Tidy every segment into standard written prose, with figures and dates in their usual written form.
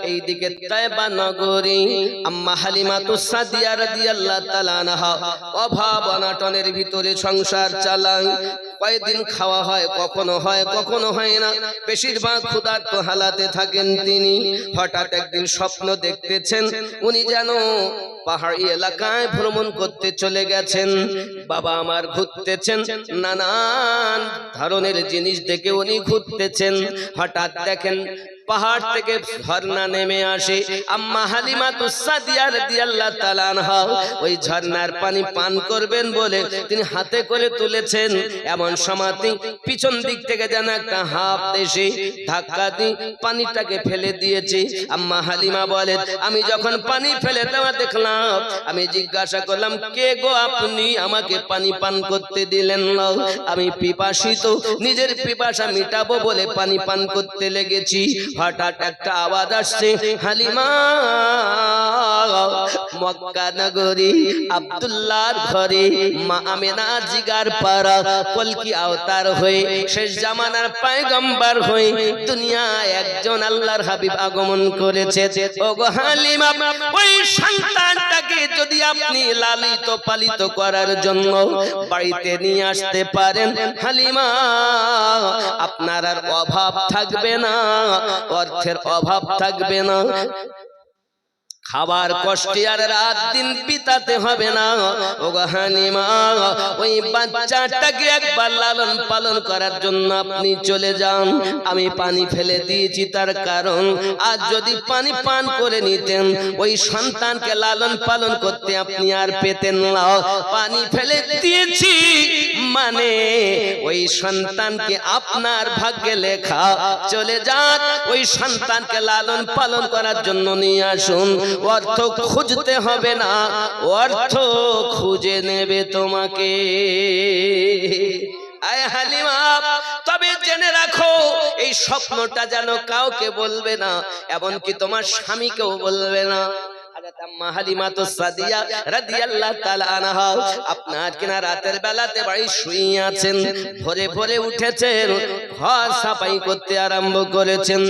এইদিকে তায়েবা নগরী আম্মা হালিমাতুস সাদিয়া রাদিয়াল্লাহু তাআলা আনহা অভাব অনটনের ভিতরে সংসার চালায়। কয়েকদিন খাওয়া হয়, কখনো হয় না, বেশিরভাগ ক্ষুধার্ত হালাতে থাকেন তিনি। হঠাৎ একদিন স্বপ্ন দেখতেছেন উনি যেন পাহাড়ি এলাকায় ভ্রমণ করতে চলে গেছেন। বাবা আমার ঘুরতেছেন, নানান ধরনের জিনিস দেখে উনি ঘুরতেছেন। হঠাৎ দেখেন পাহাড় থেকে ঝর্ণা নেমে আসে। আম্মা হালিমাতুস সাদিয়া রাদিয়াল্লাহু তাআলা আনহা ওই ঝর্ণার পানি পান করবেন বলে তিনি হাতে করে তুলেছেন। এমন সময় পিছন দিক থেকে যেন একটা হাফ এসে ধাক্কা দিয়ে পানিটাকে ফেলে দিয়েছে। আম্মা হালিমা বলেন, আমি যখন পানি ফেলে দেওয়া দেখলাম, আমি জিজ্ঞাসা করলাম, কে গো আপনি, আমাকে পানি পান করতে দিলেন না? আমি পিপাসিত, নিজের পিপাসা মিটাবো বলে পানি পান করতে লেগেছি। হঠাৎ একটা আওয়াজ আসছে, হালিমা মক্কা নগরী আব্দুল্লাহর ঘরে মা আমেনা জিগার পারা কলকি আওতার হয়ে শেষ জামানার পয়গম্বর হয়ে দুনিয়ায় একজন আল্লাহর হাবিব আগমন করেছে। ওগো হালিমা, ওই সন্তানটাকে যদি আপনি লালিত পালিত করার জন্য বাড়িতে নিয়ে আসতে পারেন, হালিমা আপনার আর অভাব থাকবে না, অর্থের অভাব থাকবে না, খাবার কষ্টে আর রাত দিন বিতাতে হবে না। ওগো হালিমা, ওই বাচ্চাটাকে একবার লালন পালন করার জন্য আপনি চলে যান। আমি পানি ফেলে দিয়েছি তার কারণ, আজ যদি পানি পান করে নিতেন ওই সন্তানকে লালন পালন করতে আপনি আর পেতেন না। পানি ফেলে দিয়েছি মানে ওই সন্তানকে আপনার ভাগ্যে লেখা, চলে যান, ওই সন্তানকে লালন পালন করার জন্য নিয়ে আসুন। অর্থ খুঁজতে হবে না, অর্থ খুঁজে নেবে তোমাকে। আয় হালিমা, তবে জেনে রাখো এই স্বপ্নটা যেন কাউকে বলবে না, এমনকি তোমার স্বামীকেও বলবে না। আম্মা হালিমাতুস সাদিয়া রাদিয়াল্লাহু তাআলা আনহা আপনার কিনা রাতের বেলাতে বাড়ি শুয়ে আছেন, ভোরে ভোরে উঠেছেন, ঘর সাফাই করতে আরম্ভ করেছেন।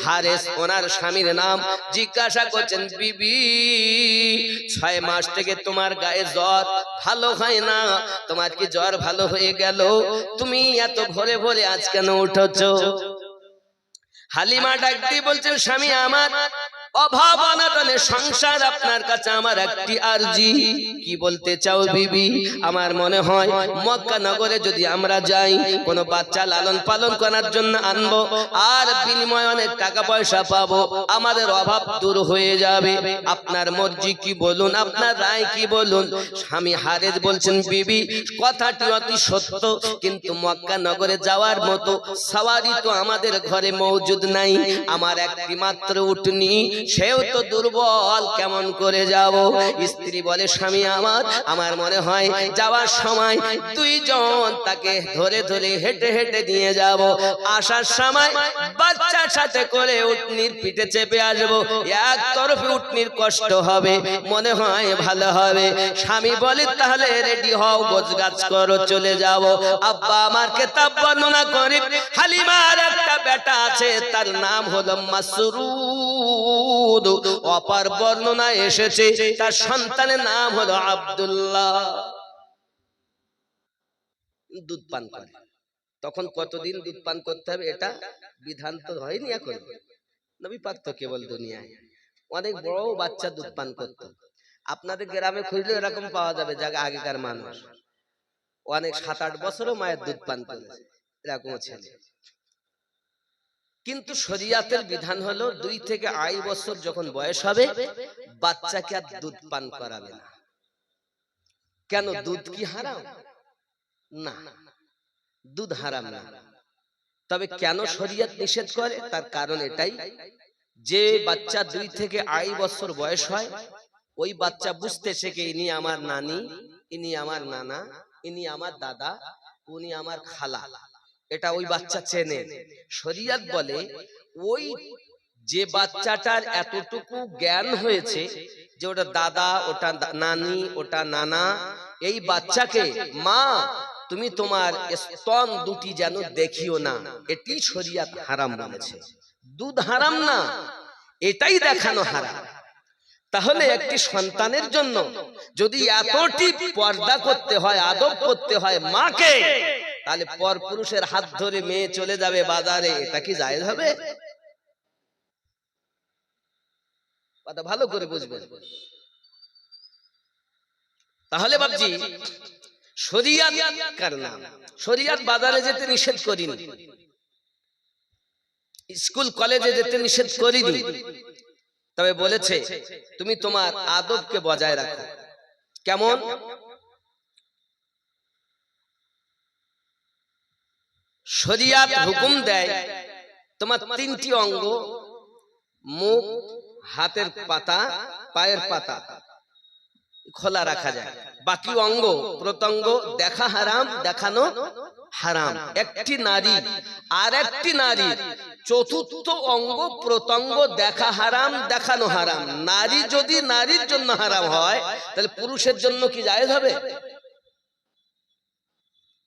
হারেস ওনার স্বামীর নাম, জিজ্ঞাসা করছেন, বিবি 6 মাস থেকে তোমার গায়ে জ্বর ভালো হয় না, তোমার কি জ্বর ভালো হয়ে গেল? তুমি এত ভোরে ভোরে আজ কেন উঠেছো? হালিমা ডাক দিয়ে বলছেন, স্বামী আমার অভাব অনটনের সংসার, আপনার কাছে আমার একটি আরজি। কি বলতে চাও বিবি? আমার মনে হয় মক্কা নগরে যদি আমরা যাই, কোন বাচ্চা লালন পালন করার জন্য আনবো, আর বিনিময়ে অনেক টাকা পয়সা পাবো, আমাদের অভাব দূর হয়ে যাবে। আপনার মর্জি কি বলুন, আপনার রায় কি বলুন? স্বামী হারেস বলছেন, বিবি কথাটি অতি সত্য, কিন্তু মক্কা নগরে যাওয়ার মতো সওয়ারি তো আমাদের ঘরে মওজুদ নাই। আমার একটি মাত্র উটনি, সেও তো দুর্বল, কেমন করে যাব? স্ত্রী বলে, স্বামী আমার মনে হয় যাওয়ার সময় 2 জন তাকে ধরে ধরে হেঁটে হেঁটে নিয়ে যাব, আসার সময় বাচ্চার সাথে করে উটনির পিঠে চেপে আসবো, এক তরফে উটনির কষ্ট হবে, মনে হয় ভালো হবে। স্বামী বলে, তাহলে রেডি হও, গোছগাছ করো, চলে যাব। আব্বা আমার কিতাব বর্ণনা করে, হালিমার একটা বেটা আছে, তার নাম হলো মাসরুদ। অপার বর্ণনায় এসেছে তার সন্তানের নাম হলো আব্দুল্লাহ। দুধ পান করে। তখন কতদিন দুধ পান করতে হবে এটা বিধান তো হয়নি এখন, নবী পাক তো কেবল দুনিয়ায় অনেক বড় বাচ্চা দুধ পান করত। আপনাদের গ্রামে খুঁজলে এরকম পাওয়া যাবে, জায়গা আগেকার মানুষ অনেক 7-8 বছরও মায়ের দুধ পান করেছে, এরকম ছেলে। কিন্তু শরিয়াতের বিধান হলো 2 থেকে 2.5 বছর যখন বয়স হবে বাচ্চাকে আর দুধ পান করাবে না। কেন? দুধ কি হারাম? না, দুধ হারাম না। তবে কেন শরিয়ত নিষেধ করে? তার কারণ এটাই, যে বাচ্চা 2 থেকে 2.5 বছর বয়স হয়, ওই বাচ্চা বুঝতে শেখে ইনি আমার নানি, ইনি আমার নানা, ইনি আমার দাদা, উনি আমার খালা, এটা ওই বাচ্চা চেনে। শরিয়ত বলে ওই যে বাচ্চাটার এতটুকু জ্ঞান হয়েছে যে ওটা দাদা, ওটা নানি, ওটা নানা, এই বাচ্চাকে মা তুমি তোমার স্তন দুটি যেন দেখিও না, এটি শরিয়ত হারাম বলেছে। দুধ হারাম না, এটাই দেখানো হারাম। তাহলে একটি সন্তানের জন্য যদি এতটি পর্দা করতে হয়, আদব করতে হয় মাকে, তাহলে পরপুরুষের হাত ধরে মেয়ে চলে যাবে বাজারে, এটা কি জায়েজ হবে? কথা ভালো করে বুঝবেন। তাহলে বাবজি শরিয়াত কার নাম, শরিয়াত বাজারে যেতে নিষেধ করিনি, স্কুল কলেজে যেতে নিষেধ করিনি, তবে বলেছে তুমি তোমার আদবকে বজায় রাখো। কেমন? শরিয়াত হুকুম দেয় তোমার তিনটি অঙ্গ, মুখ, হাতের পাতা, পায়ের পাতা খোলা রাখা যায়, বাকি অঙ্গ প্রত্যঙ্গ দেখা হারাম, দেখানো হারাম। একটি নারী আর একটি নারীর চতুর্থ অঙ্গ প্রত্যঙ্গ দেখা হারাম, দেখানো হারাম। নারী যদি নারীর জন্য হারাম হয়, তাহলে পুরুষের জন্য কি জায়েজ হবে?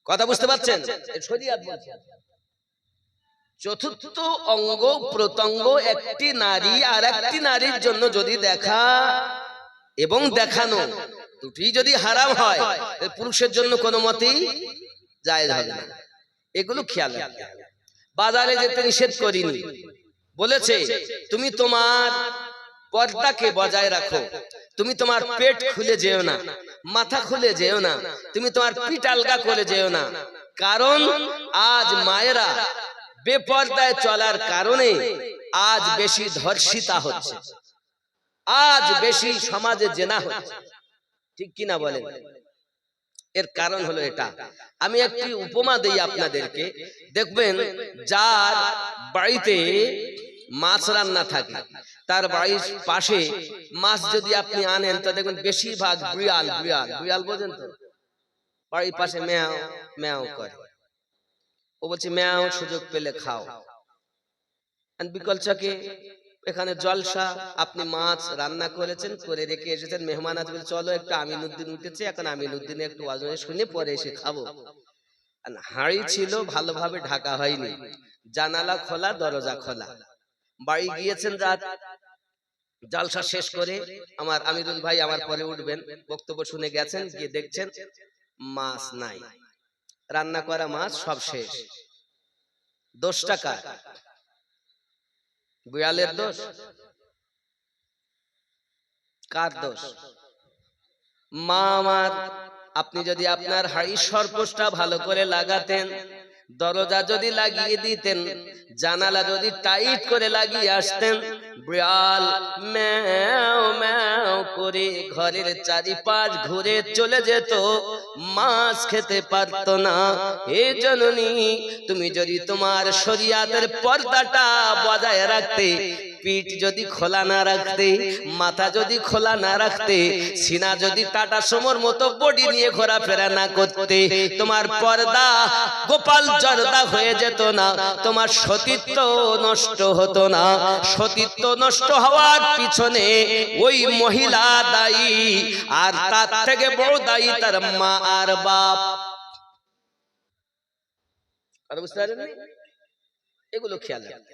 কথা বুঝতে পারছেন? শরিয়াত বলছে চতুর্থ অঙ্গ প্রত্যঙ্গ একটি নারী আর একটি নারীর জন্য যদি দেখা এবং দেখানো দুটি যদি হারাম হয়, তাহলে পুরুষের জন্য কোনো মতেই জায়েজ হবে না। এগুলো খেয়াল রাখতে হবে। বাজারে যেতে নিষেধ করিনি, বলেছে তুমি তোমার পর্দাকে বজায় রাখো, তুমি তোমার পেট খুলে যেও না, মাথা খুলে যেও না, তুমি তোমার পিঠ আলগা করে যেও না। কারণ আজ মায়েরা বেপর্দায় চলার কারণে আজ বেশি ধর্ষিতা হচ্ছে, আজ বেশি সমাজে জেনা হচ্ছে, ঠিক কিনা বলেন? এর কারণ হলো এটা। আমি একটি উপমা দেই আপনাদেরকে, দেখবেন যার বাড়িতে মাছ রান্না থাকে, তার বাড়ির পাশে মাছ যদি আপনি আনেন, তো দেখবেন বেশিরভাগ বিড়াল, বিড়াল বিড়াল বোঝেন তো, বাড়ির পাশে ম্যাও ম্যাও করে। ও বলছে ম্যাও সুযোগ পেলে খাও। বিকল চকে এখানে জলসা, আপনি মাছ রান্না করেছেন, করে রেখে এসেছেন, মেহমান আজ বলে চলো একটু আমিনুদ্দিন উঠেছে, এখন আমিনুদ্দিনে একটু ওয়াজ শুনে পরে এসে খাবো। হাঁড়ি ছিল ভালোভাবে ঢাকা হয়নি, জানালা খোলা, দরজা খোলা। বাড়ি গিয়েছেন রাত, জালসা শেষ করে আমার আমিরুল ভাই আমার পরে উঠবেন, বক্তব্য শুনে গেছেন, গিয়ে দেখছেন মাছ নাই, রান্না করা মাছ সব শেষ। দোষটা কার? বিড়ালের দোষ? কার দোষ? মা আমার, আপনি যদি আপনার হাড়ি সরপোষটা ভালো করে লাগাতেন, দরজা যদি লাগিয়ে দিতেন, জানালা যদি টাইট করে লাগিয়ে আসতেন, বিড়াল ম্যাও ম্যাও করে ঘরের চারিপাশ ঘুরে চলে যেত, মাছ খেতে পারতো না। হে জননী, তুমি যদি তোমার শরিয়াতের পর্দাটা বজায় রাখতে, পিঠ যদি খোলা না রাখতে, মাথা যদি খোলা না রাখতে, সিনা যদি টাটা সমর মতো বডি নিয়ে ঘোরাফেরা না করতে, তোমার পর্দা গোপাল জর্দা হয়ে যেত না, তোমার সতীত্ব নষ্ট হতো না। সতীত্ব নষ্ট হওয়ার পিছনে ওই মহিলা দায়ী, আর তার থেকে বড় দায়ী তার মা আর বাপ। আর বুঝতে পারেননি? এগুলো খেয়াল রাখতে।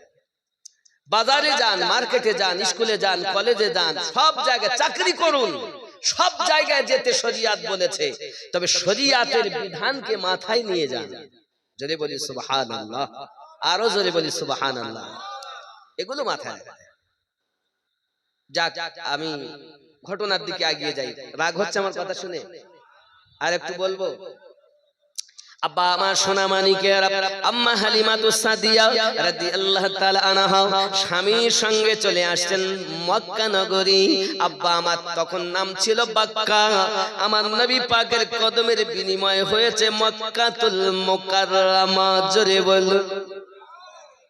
বাজারে যান, মার্কেটে যান, স্কুলে যান, কলেজে যান, সব জায়গায় চাকরি করুন, সব জায়গায় যেতে শরিয়াত বলেছে, তবে শরিয়াতের বিধানকে মাথায় নিয়ে যান। যদি বলি সুবহানাল্লাহ, আরো জোরে বলি সুবহানাল্লাহ। এগুলো মাথায় রাখতে। যাক, আমি ঘটনার দিকে এগিয়ে যাই। রাগ হচ্ছে আমার কথা শুনে? আর একটু বলবো। আব্বা আমার সোনা মানিকের আম্মা হালিমাতুস সাদিয়া রাদিয়াল্লাহু তাআলা আনহা স্বামীর সঙ্গে চলে আসছেন মক্কা নগরী। আব্বা আমার তখন নাম ছিল বাক্কা। আমার নবী পাকের কদমের বিনিময় হয়েছে মক্কাতুল মুকাররমা। জোরে বল।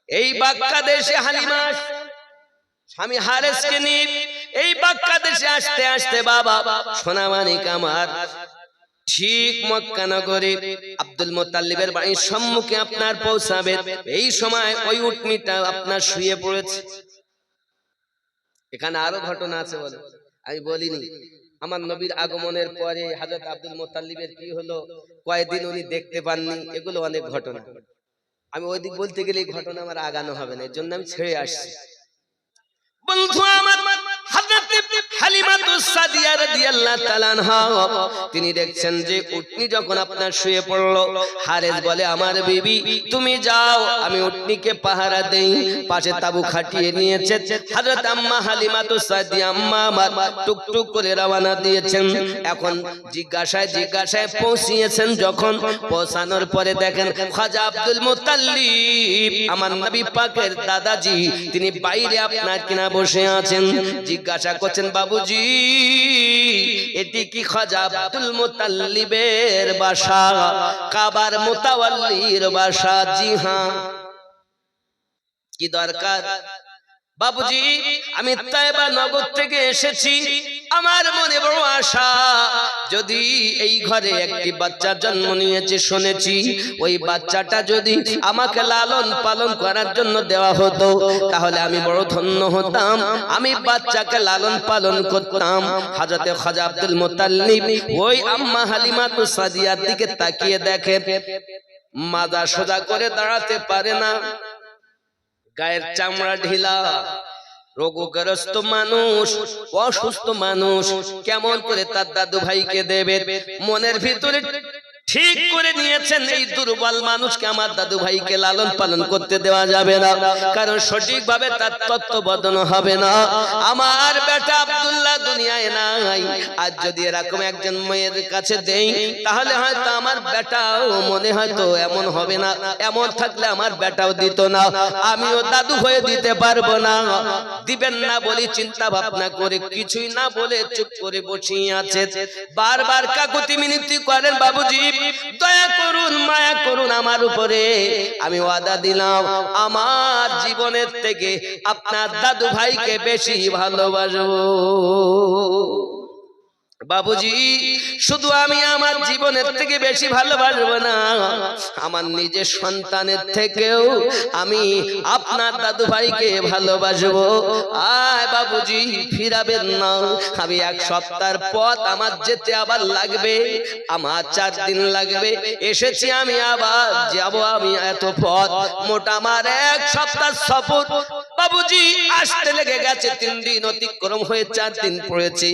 এই বাক্কা দেশে হালিমা স্বামী হারেসকে নিয়ে এই বাক্কা দেশে আসতে আসতে বাবা সোনা মানিক আমার ঠিক মক্কা নগরে আব্দুল মুত্তালিবের বাড়ির সম্মুখে আপনার পৌঁছাবে। এই সময় ওই উটনিটা আপনার শুয়ে পড়েছে। এখানে আরো ঘটনা আছে, বলে আমি বলিনি। আমার নবীর আগমনের পরে হযরত আব্দুল মুত্তালিবের কি হলো, কয়েকদিন উনি দেখতে পাননি, এগুলো অনেক ঘটনা। আমি ওইদিক বলতে গেলে এই ঘটনা আমার আগানো হবে না, এর জন্য আমি ছেড়ে আসছি। বন্ধু আমার, হযরত হালিমাতুস সাদিয়া রাদিয়াল্লাহু তাআলা আনহা তিনি দেখছেন যে উটনি যখন আপনার শুয়ে পড়লো, হারেস বলে আমার বিবি তুমি যাও, আমি উটনিকে পাহারা দেই। পাশে তাবু খাটিয়ে নিয়েছে। হযরত আম্মা হালিমাতুস সাদিয়া আম্মা আমার টুকটুক করে রওনা দিয়েছেন। এখন জিজ্ঞাসায় পৌঁছিয়েছেন। যখন পৌঁছানোর পরে দেখেন খাজা আব্দুল মুত্তালিব আমার নবী পাকের দাদাজি তিনি বাইরে আপনার কিনা বসে আছেন। জিজ্ঞাসা করছেন বাবুজি এটি কি খাজা আব্দুল মুত্তালিবের বাসা, কাবার মুতাওয়াল্লির বাসা? জি হ্যাঁ। কি দরকার? বাবুজি আমি তায়েবা নগর থেকে এসেছি, আমার মনে বড় আশা, যদি এই ঘরে একটি বাচ্চা জন্ম নিয়েছে শুনেছি, ওই বাচ্চাটা যদি আমাকে লালন পালন করার জন্য দেওয়া হতো তাহলে আমি বড় ধন্য হতাম, আমি বাচ্চাকে লালন পালন করতাম। হযরত খাজা আব্দুল মুত্তালিব ওই আম্মা হালিমাতুস সাদিয়ার দিকে তাকিয়ে দেখে মাজা সোজা করে দাঁড়াতে পারে না, গায়ের চামড়া ঢিলা, রোগগ্রস্ত মানুষ, অসুস্থ মানুষ, কেমন করে তার দাদু ভাইকে দেবে? মনের ভিতরে ঠিক করে নিয়েছেন এই দুর্বল মানুষকে আমার দাদু ভাইকে লালন পালন করতে দেওয়া যাবে না, কারণ সঠিকভাবে তার তত্ত্বাবধান হবে না। আমার বেটা আব্দুল্লাহ দুনিয়ায় নাই, আর যদি এরকম একজন মেয়ের কাছে দেই তাহলে হয়তো আমার বেটাও মনে হয়তো এমন হবে না, এমন থাকলে আমার বেটাও দিত না, আমিও দাদু হয়ে দিতে পারবো না। দিবেন না বলি চিন্তা ভাবনা করে কিছুই না বলে চুপ করে বসিয়ে আছে। বারবার কাকুতি মিনতি করেন বাবুজি দয়া করুন, মায়া করুন আমার উপরে, আমি ওয়াদা দিলাম আমার জীবনের থেকে আপনার দাদু ভাইকে বেশি ভালোবাসবো। বাবুজি শুধু আমি আমার জীবনের থেকে বেশি ভালোবাসবো না, আমার নিজের সন্তানের থেকেও আমি আপনার দাদু ভাইকে ভালোবাসবো। আয় বাবুজি ফিরাবেন না, আমি এক সপ্তাহের পথ আমার যেতে আবার লাগবে, আমার 4 দিন লাগবে, এসেছি আমি আবার যাব, আমি এত পথ মোট আমার 1 সপ্তাহ সফর। বাবুজি আসতে লেগে গেছে 3 দিন অতিক্রম হয়ে 4 দিন পড়েছে।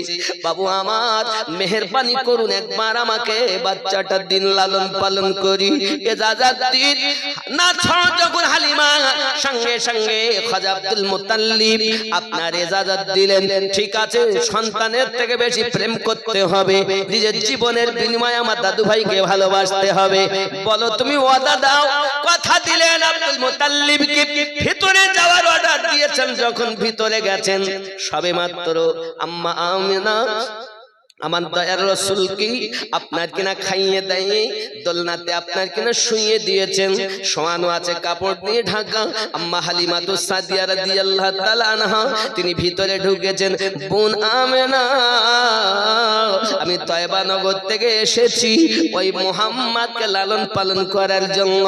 বাবু আমার মেহেরবানি করুন, একবার আমাকে বাচ্চাটার দিন লালন পালন করি ইজাজত দিন না। যখন হালিমা সঙ্গে সঙ্গে খাজা আব্দুল মুত্তালিব আপনার ইজাজত দিলেন, ঠিক আছে সন্তানের থেকে বেশি প্রেম করতে হবে, নিজের জীবনের বিনিময়ে আমার দাদু ভাইকে ভালোবাসতে হবে। বলো তুমি ওয়াদা দাও। কথা দিলেন আব্দুল মুত্তালিবকে, ভিতরে যাওয়ার অর্ডার দিয়েছেন। যখন ভিতরে গেছেন সবে মাত্র আম্মা আমিনা আমার দয়ার রাসূল কি আপনার কিনা খাইয়ে দেয়, দোলনাতে আপনার কিনা শুইয়ে দিয়েছেন, শোয়ানো আছে কাপড় দিয়ে ঢাকা। আম্মা হালিমাতুস সাদিয়া রাদিয়াল্লাহু তাআলা আনহা তিনি ভিতরে ঢুকেছেন। বোন আমেনা আমি তয়বা নগর থেকে এসেছি ওই মুহাম্মদকে লালন পালন করার জন্য।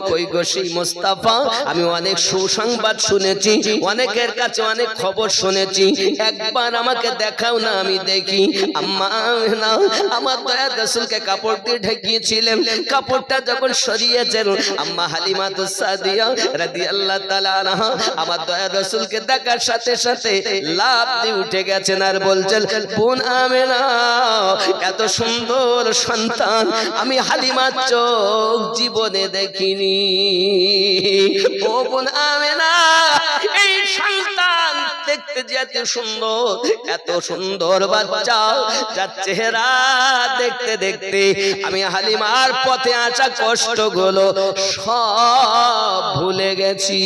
কই গো সেই মুস্তাফা? আমি অনেক সুসংবাদ শুনেছি, অনেকের কাছে অনেক খবর শুনেছি, একবার আমাকে দেখাও না আমি দেখি। আম্মা আমার দয়ার রাসূলকে কাপড় দিয়ে ঢেকিয়েছিলেন, কাপড়টা যখন সরিয়েছেন আম্মা হালিমাতুস সাদিয়া রাদিয়াল্লাহু তাআলা আনহা আমার দয়ার রাসূলকে দেখার সাথে সাথে লাফ দিয়ে উঠে গেছেন আর বলছেন বোন আমেনা এত সুন্দর সন্তান আমি হালিমার চোখ জীবনে দেখিনি। ও বোন আমেনা এই সন্তান দেখতে যে এত সুন্দর বাচ্চা, যার চেহারা দেখতে দেখতে আমি হালিমার পথে আসা কষ্টগুলো সব ভুলে গেছি।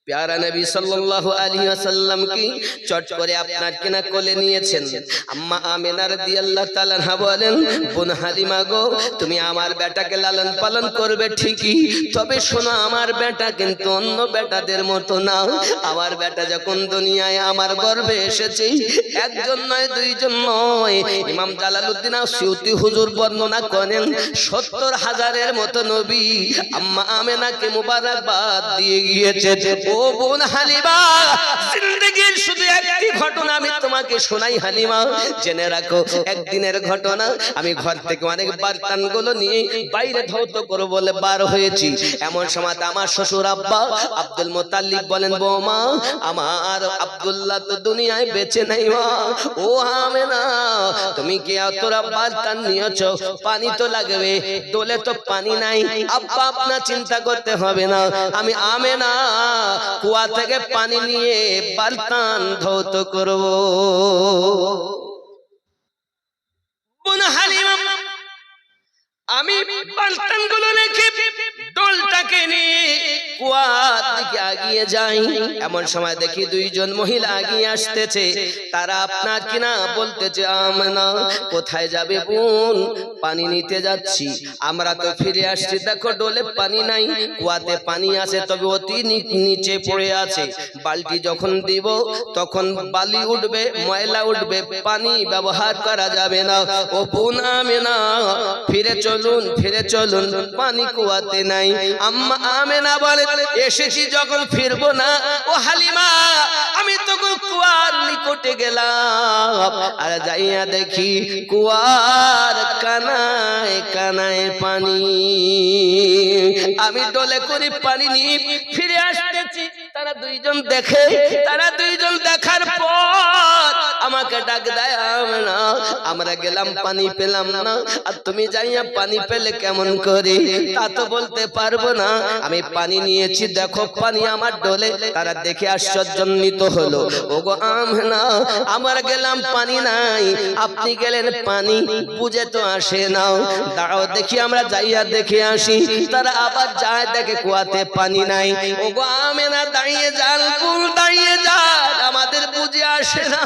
प्यारा नबी सल्लल्लाहु अलैहि वसल्लम की चट करे আপনার কিনা কোলে নিয়েছেন। আম্মা আমিনা রাদিয়াল্লাহু তাআলা আনহা বলেন বোন হালিমা গো তুমি আমার বেটাকে লালন পালন করবে ঠিকই, তবে শোনো আমার বেটা কিন্তু অন্য বেটাদের মতো না। আমার বেটা যখন দুনিয়ায় আমার গর্ভে এসেছে একজন নয় দুইজন নয়, ইমাম জালালউদ্দিন আসিউতি হুজুর বর্ণনা করেন 70,000-এর মতো নবী আম্মা আমিনাকে মুবারকবাদ দিয়ে গিয়েছে। ও ও বোন হালিমা, জিন্দেগীর শুধু একটি ঘটনা আমি তোমাকে শোনাই হালিমা, জেনে রাখো। একদিনের ঘটনা, আমি ঘর থেকে অনেক বারতানগুলো নিয়ে বাইরে ধৌত করব বলে বার হয়েছি। এমন সময় আমার শ্বশুর আব্বা আব্দুল মুত্তালিব বলেন, বৌমা আমার আব্দুল্লাহ তো দুনিয়ায় বেঁচে নাই মা। ও আমেনা, তুমি কি তোরা বারতান নিয়েছো? পানি তো লাগবে, দোলে তো পানি নাই। আব্বা আপনার চিন্তা করতে হবে না, আমি আমেনা কুয়া থেকে পানি নিয়ে বারতান ধৌত করব। বোন হালিমা, আমি বালতানগুলো রেখে ডোলটাকে নিয়ে কুয়ার দিকে এগিয়ে যাই। এমন সময় দেখি দুইজন মহিলা এগিয়ে আসতেছে। তারা আপনার কিনা বলতেছে, আমেনা কোথায় যাবে বোন? পানি নিতে যাচ্ছি। আমরা তো ফিরে আসছি, দেখো ডোলে পানি নাই, কুয়াতে পানি আছে তবে অতি নিচে পড়ে আছে। বালতি যখন দিব তখন বালি উঠবে, ময়লা উঠবে, পানি ব্যবহার করা যাবে না। ও বোন আমেনা ফিরে চলুন, ফিরে চলুন, পানি কুয়াতে নাই। আম্মা আমেনা বলে, এসেছি যখন ফিরবো না। ও হালিমা, আমি তো কুয়ার নিকটে গেলাম, আর যাইয়া দেখি কুয়ার কানায় কানায় পানি। আমি ডলে করে পানি নিয়ে ফিরে আসতেছি। তারা দুইজন দেখে, তারা দুইজন দেখার পর আমাকে ডাক দেয়, আমেনা আমরা গেলাম পানি পেলাম না, আর তুমি যাইয়া পানি পেলে কেমন করে? তা তো বলতে পারবো না, আমি পানি নিয়েছি, দেখো পানি আমার ডোলে। তারা দেখে আশ্চর্যান্বিত হলো। ওগো আমেনা, আমরা গেলাম পানি নাই, আপনি গেলেন পানি, বুঝে তো আসে না। দাঁড়াও দেখি আমরা যাইয়া দেখে আসি। তারা আবার যায়, দেখে কুয়াতে পানি নাই। ওগো আমেনা দাঁড়িয়ে যান, কুল দাঁড়িয়ে যান, আমাদের বুঝে আসে না,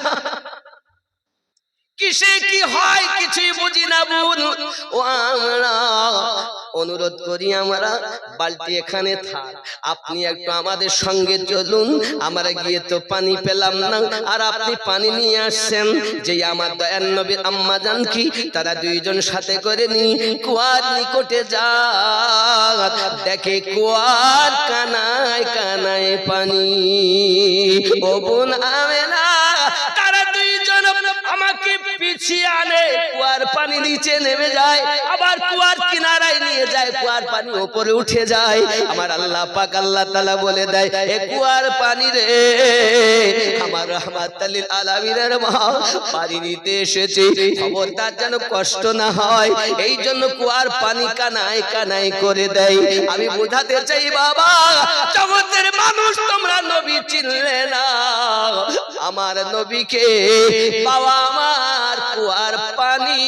কিসে কি হয় কিছুই বুঝি না বোন। ও আমরা অনুরোধ করি, আমরা বালতি এখানে থাক, আপনি একটু আমাদের সঙ্গে চলুন। আমরা গিয়ে তো পানি পেলাম না, আর আপনি পানি নিয়ে আসছেন। যে আমার দয়ার নবীর আম্মা জান কি, তারা দুইজন সাথে করে নি কুয়ার নিকটে যায়, দেখে কুয়ার কানায় কানায় পানি। ও বোন আমেনা, তারা দুইজন আমাকে পিছিয়ে আনে, কুয়ার পানি নিচে নেমে যায়, আবার কুয়ার কিনারায় নিয়ে যায়, কুয়ার পানি উপরে উঠে যায়। আমার আল্লাহ পাক আল্লাহ তাআলা বলে দেয়, এ কুয়ার পানি রে, আমার রাহমাতুল লিল আলামিনের মা পানি নিতে এসেছে, খবরদার যেন কষ্ট না হয়, এই জন্য কুয়ার পানি কানায় কানায় করে দেয়। আমি বোঝাতে চাই বাবা, জগতের মানুষ তোমরা নবী চিনলে না, আমার নবীকে বাবা আমার কুয়ার পানি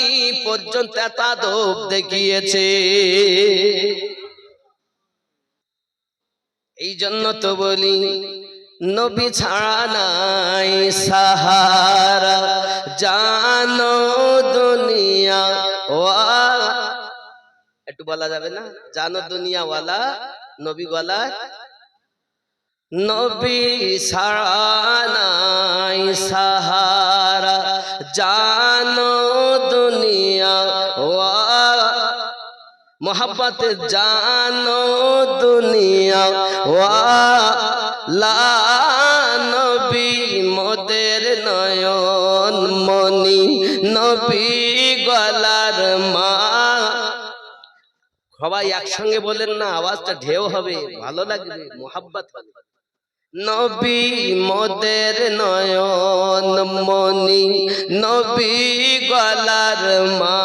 পর্যন্ত তাদব দেখিয়েছে। এই জন্য তো বলি, নবী ছাড়া নাই সাহারা, জানো দুনিয়া ওয়ালা। একটু বলা যাবে না, জানো দুনিয়া ওয়ালা, নবী ওয়ালা। নবী ছাড়া নাই সাহারা, জানো দুনিয়া ওয়ালা, মোহাব্বত জানো দুনিয়া ওয়ালা। নবী মোদের নয়ন মনি, নবী গলার মা। সবাই একসঙ্গে বলেন না, আওয়াজটা ঢেউ হবে, ভালো লাগবে, মোহাব্বত হবে। নবী মোদের নয়ন মনি, নবী গলার মা,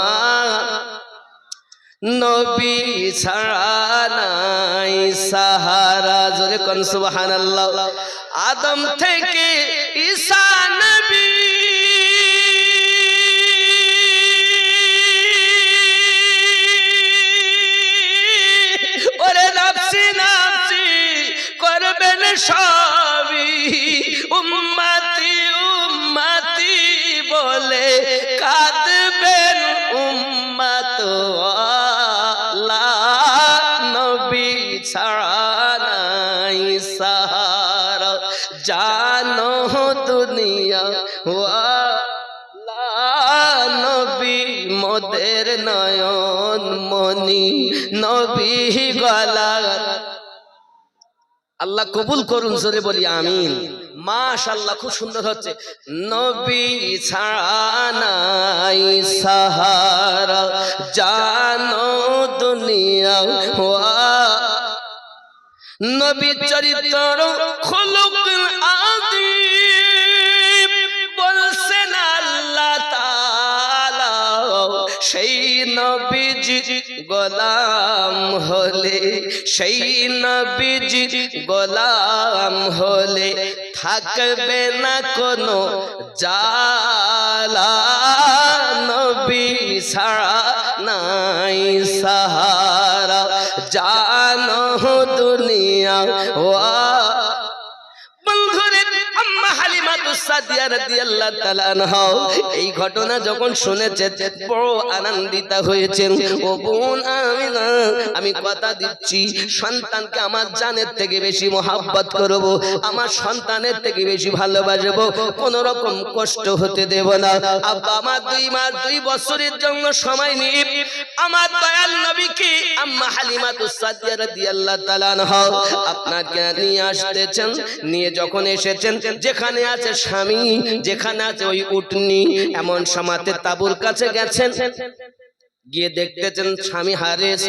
নবী ছাড়া নাই সাহারা। জোরে কোন সুবহানাল্লাহ। আদম থেকে ঈসা নবী, ওরে নাফসি নাফসি করবেন সবই, উম্মতি উম্মতি বলে কাঁদবেন উম্মত ওয়ালা। নবী ছাড়া নাই সাহারা, জানো দুনিয়া ওয়ালা। নবী মোদের নয়ন মনি, নবী গলার। আল্লাহ কবুল করুন, জোরে বলি আমিন। মাশাআল্লাহ, খুব সুন্দর হচ্ছে। নবী ছাড়া নাই সাহারা, জানো দুনিয়া নবী চরিত্র খুলুক আযীম বলছেন আল্লাহ তাআলা, সেই নবীজি গোলাম হলে, সেই নবীজি গোলাম হলে থাকবে না কোনো জালা, নবী ছাড়া নাই সাহারা, জানো দুনিয়া ওয়া এই ঘটনা যখন শুনেছে বড় আনন্দিত হয়েছেন। ও বোন আমিনা, আমি কথা দিচ্ছি সন্তানকে আমার জানের থেকে বেশি মোহাব্বত করব, আমার সন্তানের থেকে বেশি ভালোবাসবো, কোন রকম কষ্ট হতে দেব না। আব্বা আমার 2 মাস 2 বছরের জন্য সময় নিয়ে আমার দয়াল নবীকে আম্মা হালিমাতুস সাদিয়া রাদিয়াল্লাহু তাআলা আনহা আপনাকে নিয়ে আসতেছেন। নিয়ে যখন এসেছেন, যেখানে আছে স্বামী, যেখানে আছে ওই উটনি, এমন সমাতে তাবুর কাছে গেছেন। গিয়ে দেখতেছেন স্বামী হারেস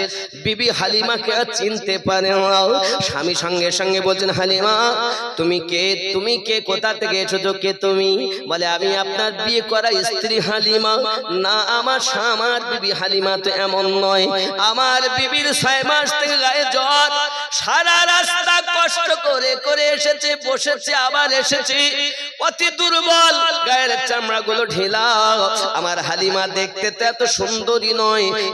বিবি হালিমাকে চিনতে পারে না। স্বামী সঙ্গে সঙ্গে বলছেন, হালিমা তুমি কে? তুমি কে? কোথা থেকে এসেছো? কে তুমি? বলে, আমি আপনার বিয়ে করা স্ত্রী হালিমা। না, আমার বিবি হালিমা তো এমন নয়। আমার বিবির 6 মাস থেকে গায়ে জ্বর, সারা রাস্তা কষ্ট করে করে এসেছে, বসেছে, আবার এসেছে, অতি দুর্বল, গায়ের চামড়াগুলো ঢিলা। আমার হালিমা দেখতে তো এত সুন্দরী নয়,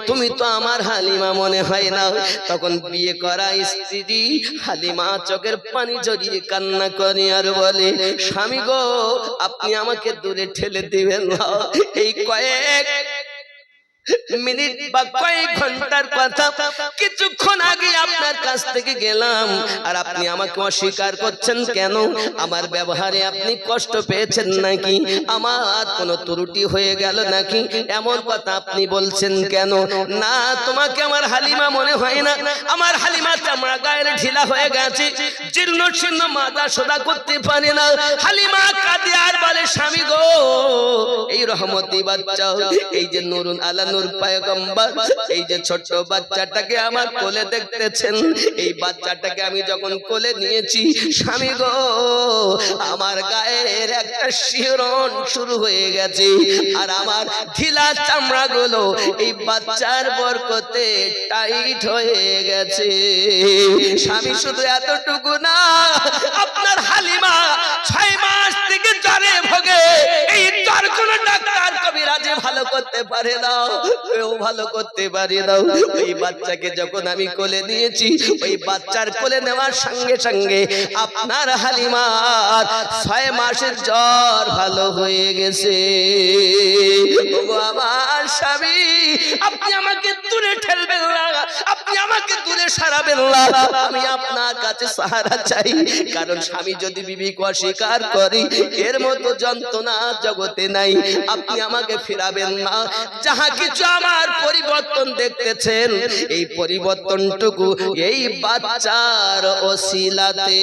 তুমি তো আমার হালিমা মনে হয় না। তখন বিয়ে করা স্ত্রী হালিমা চোখের পানি জড়িয়ে কান্না করে আর বলে, স্বামী গো, আপনি আমাকে দূরে ঠেলে দিবেন না। এই কয়েক মিনিট বা কয়েক ঘন্টার কথা, কিছুক্ষণ আগে আপনার কাছ থেকে গেলাম, আর আপনি আমাকে অস্বীকার করছেন কেন? আমার ব্যবহারে আপনি কষ্ট পেয়েছেন নাকি? আমার কোনো ত্রুটি হয়ে গেল নাকি? এমন কথা আপনি বলছেন কেন? না, তোমাকে আমার হালিমা মনে হয় না। আমার হালিমা চামড়া গায়ের ঢিলা হয়ে গেছে, জীর্ণ শীর্ণ, মাথা সোজা করতে পারে না। হালিমা কাঁদে আর বলে, স্বামী গো, এই রহমতি বাচ্চা, এই যে নুরুন আলা নূর পয়গম্বর, এই যে ছোট বাচ্চাটাকে আমার কোলে দেখতেছেন, এই বাচ্চাটাকে আমি যখন কোলে নিয়েছি, স্বামী গো, আমার গায়ের একটা শিহরণ শুরু হয়ে গেছে, আর আমার ঢিলা চামড়াগুলো এই বাচ্চার বরকতে টাইট হয়ে গেছে। স্বামী শুধু এতটুকু না, আপনার হালিমা 6 মাস থেকে জ্বরে ভোগে। এই জ্বর কোনো ডাক্তার কবিরাজে ভালো করতে পারে না, কেউ ভালো করতে পারে না। ওই বাচ্চাকে যখন আমি কোলে নিয়েছি, ওই বাচ্চার কোলে নেওয়ার সঙ্গে সঙ্গে আপনার হালিমার 6 মাসের জ্বর ভালো হয়ে গেছে। আমার স্বামী, আপনি আমাকে দূরে ঠেলবেন না, আপনি আমাকে দূরে সরাবেন না, আমি আপনার কাছে সাহারা চাই। কারণ স্বামী যদি বিবিকে অস্বীকার করে, এর মতো যন্ত্রণা জগতে নাই। আপনি আমাকে ফিরাবেন না। যাহা কিছু আমার পরিবর্তন দেখতেছেন, এই পরিবর্তনটুকু এই বাচ্চার ওসিলাতে।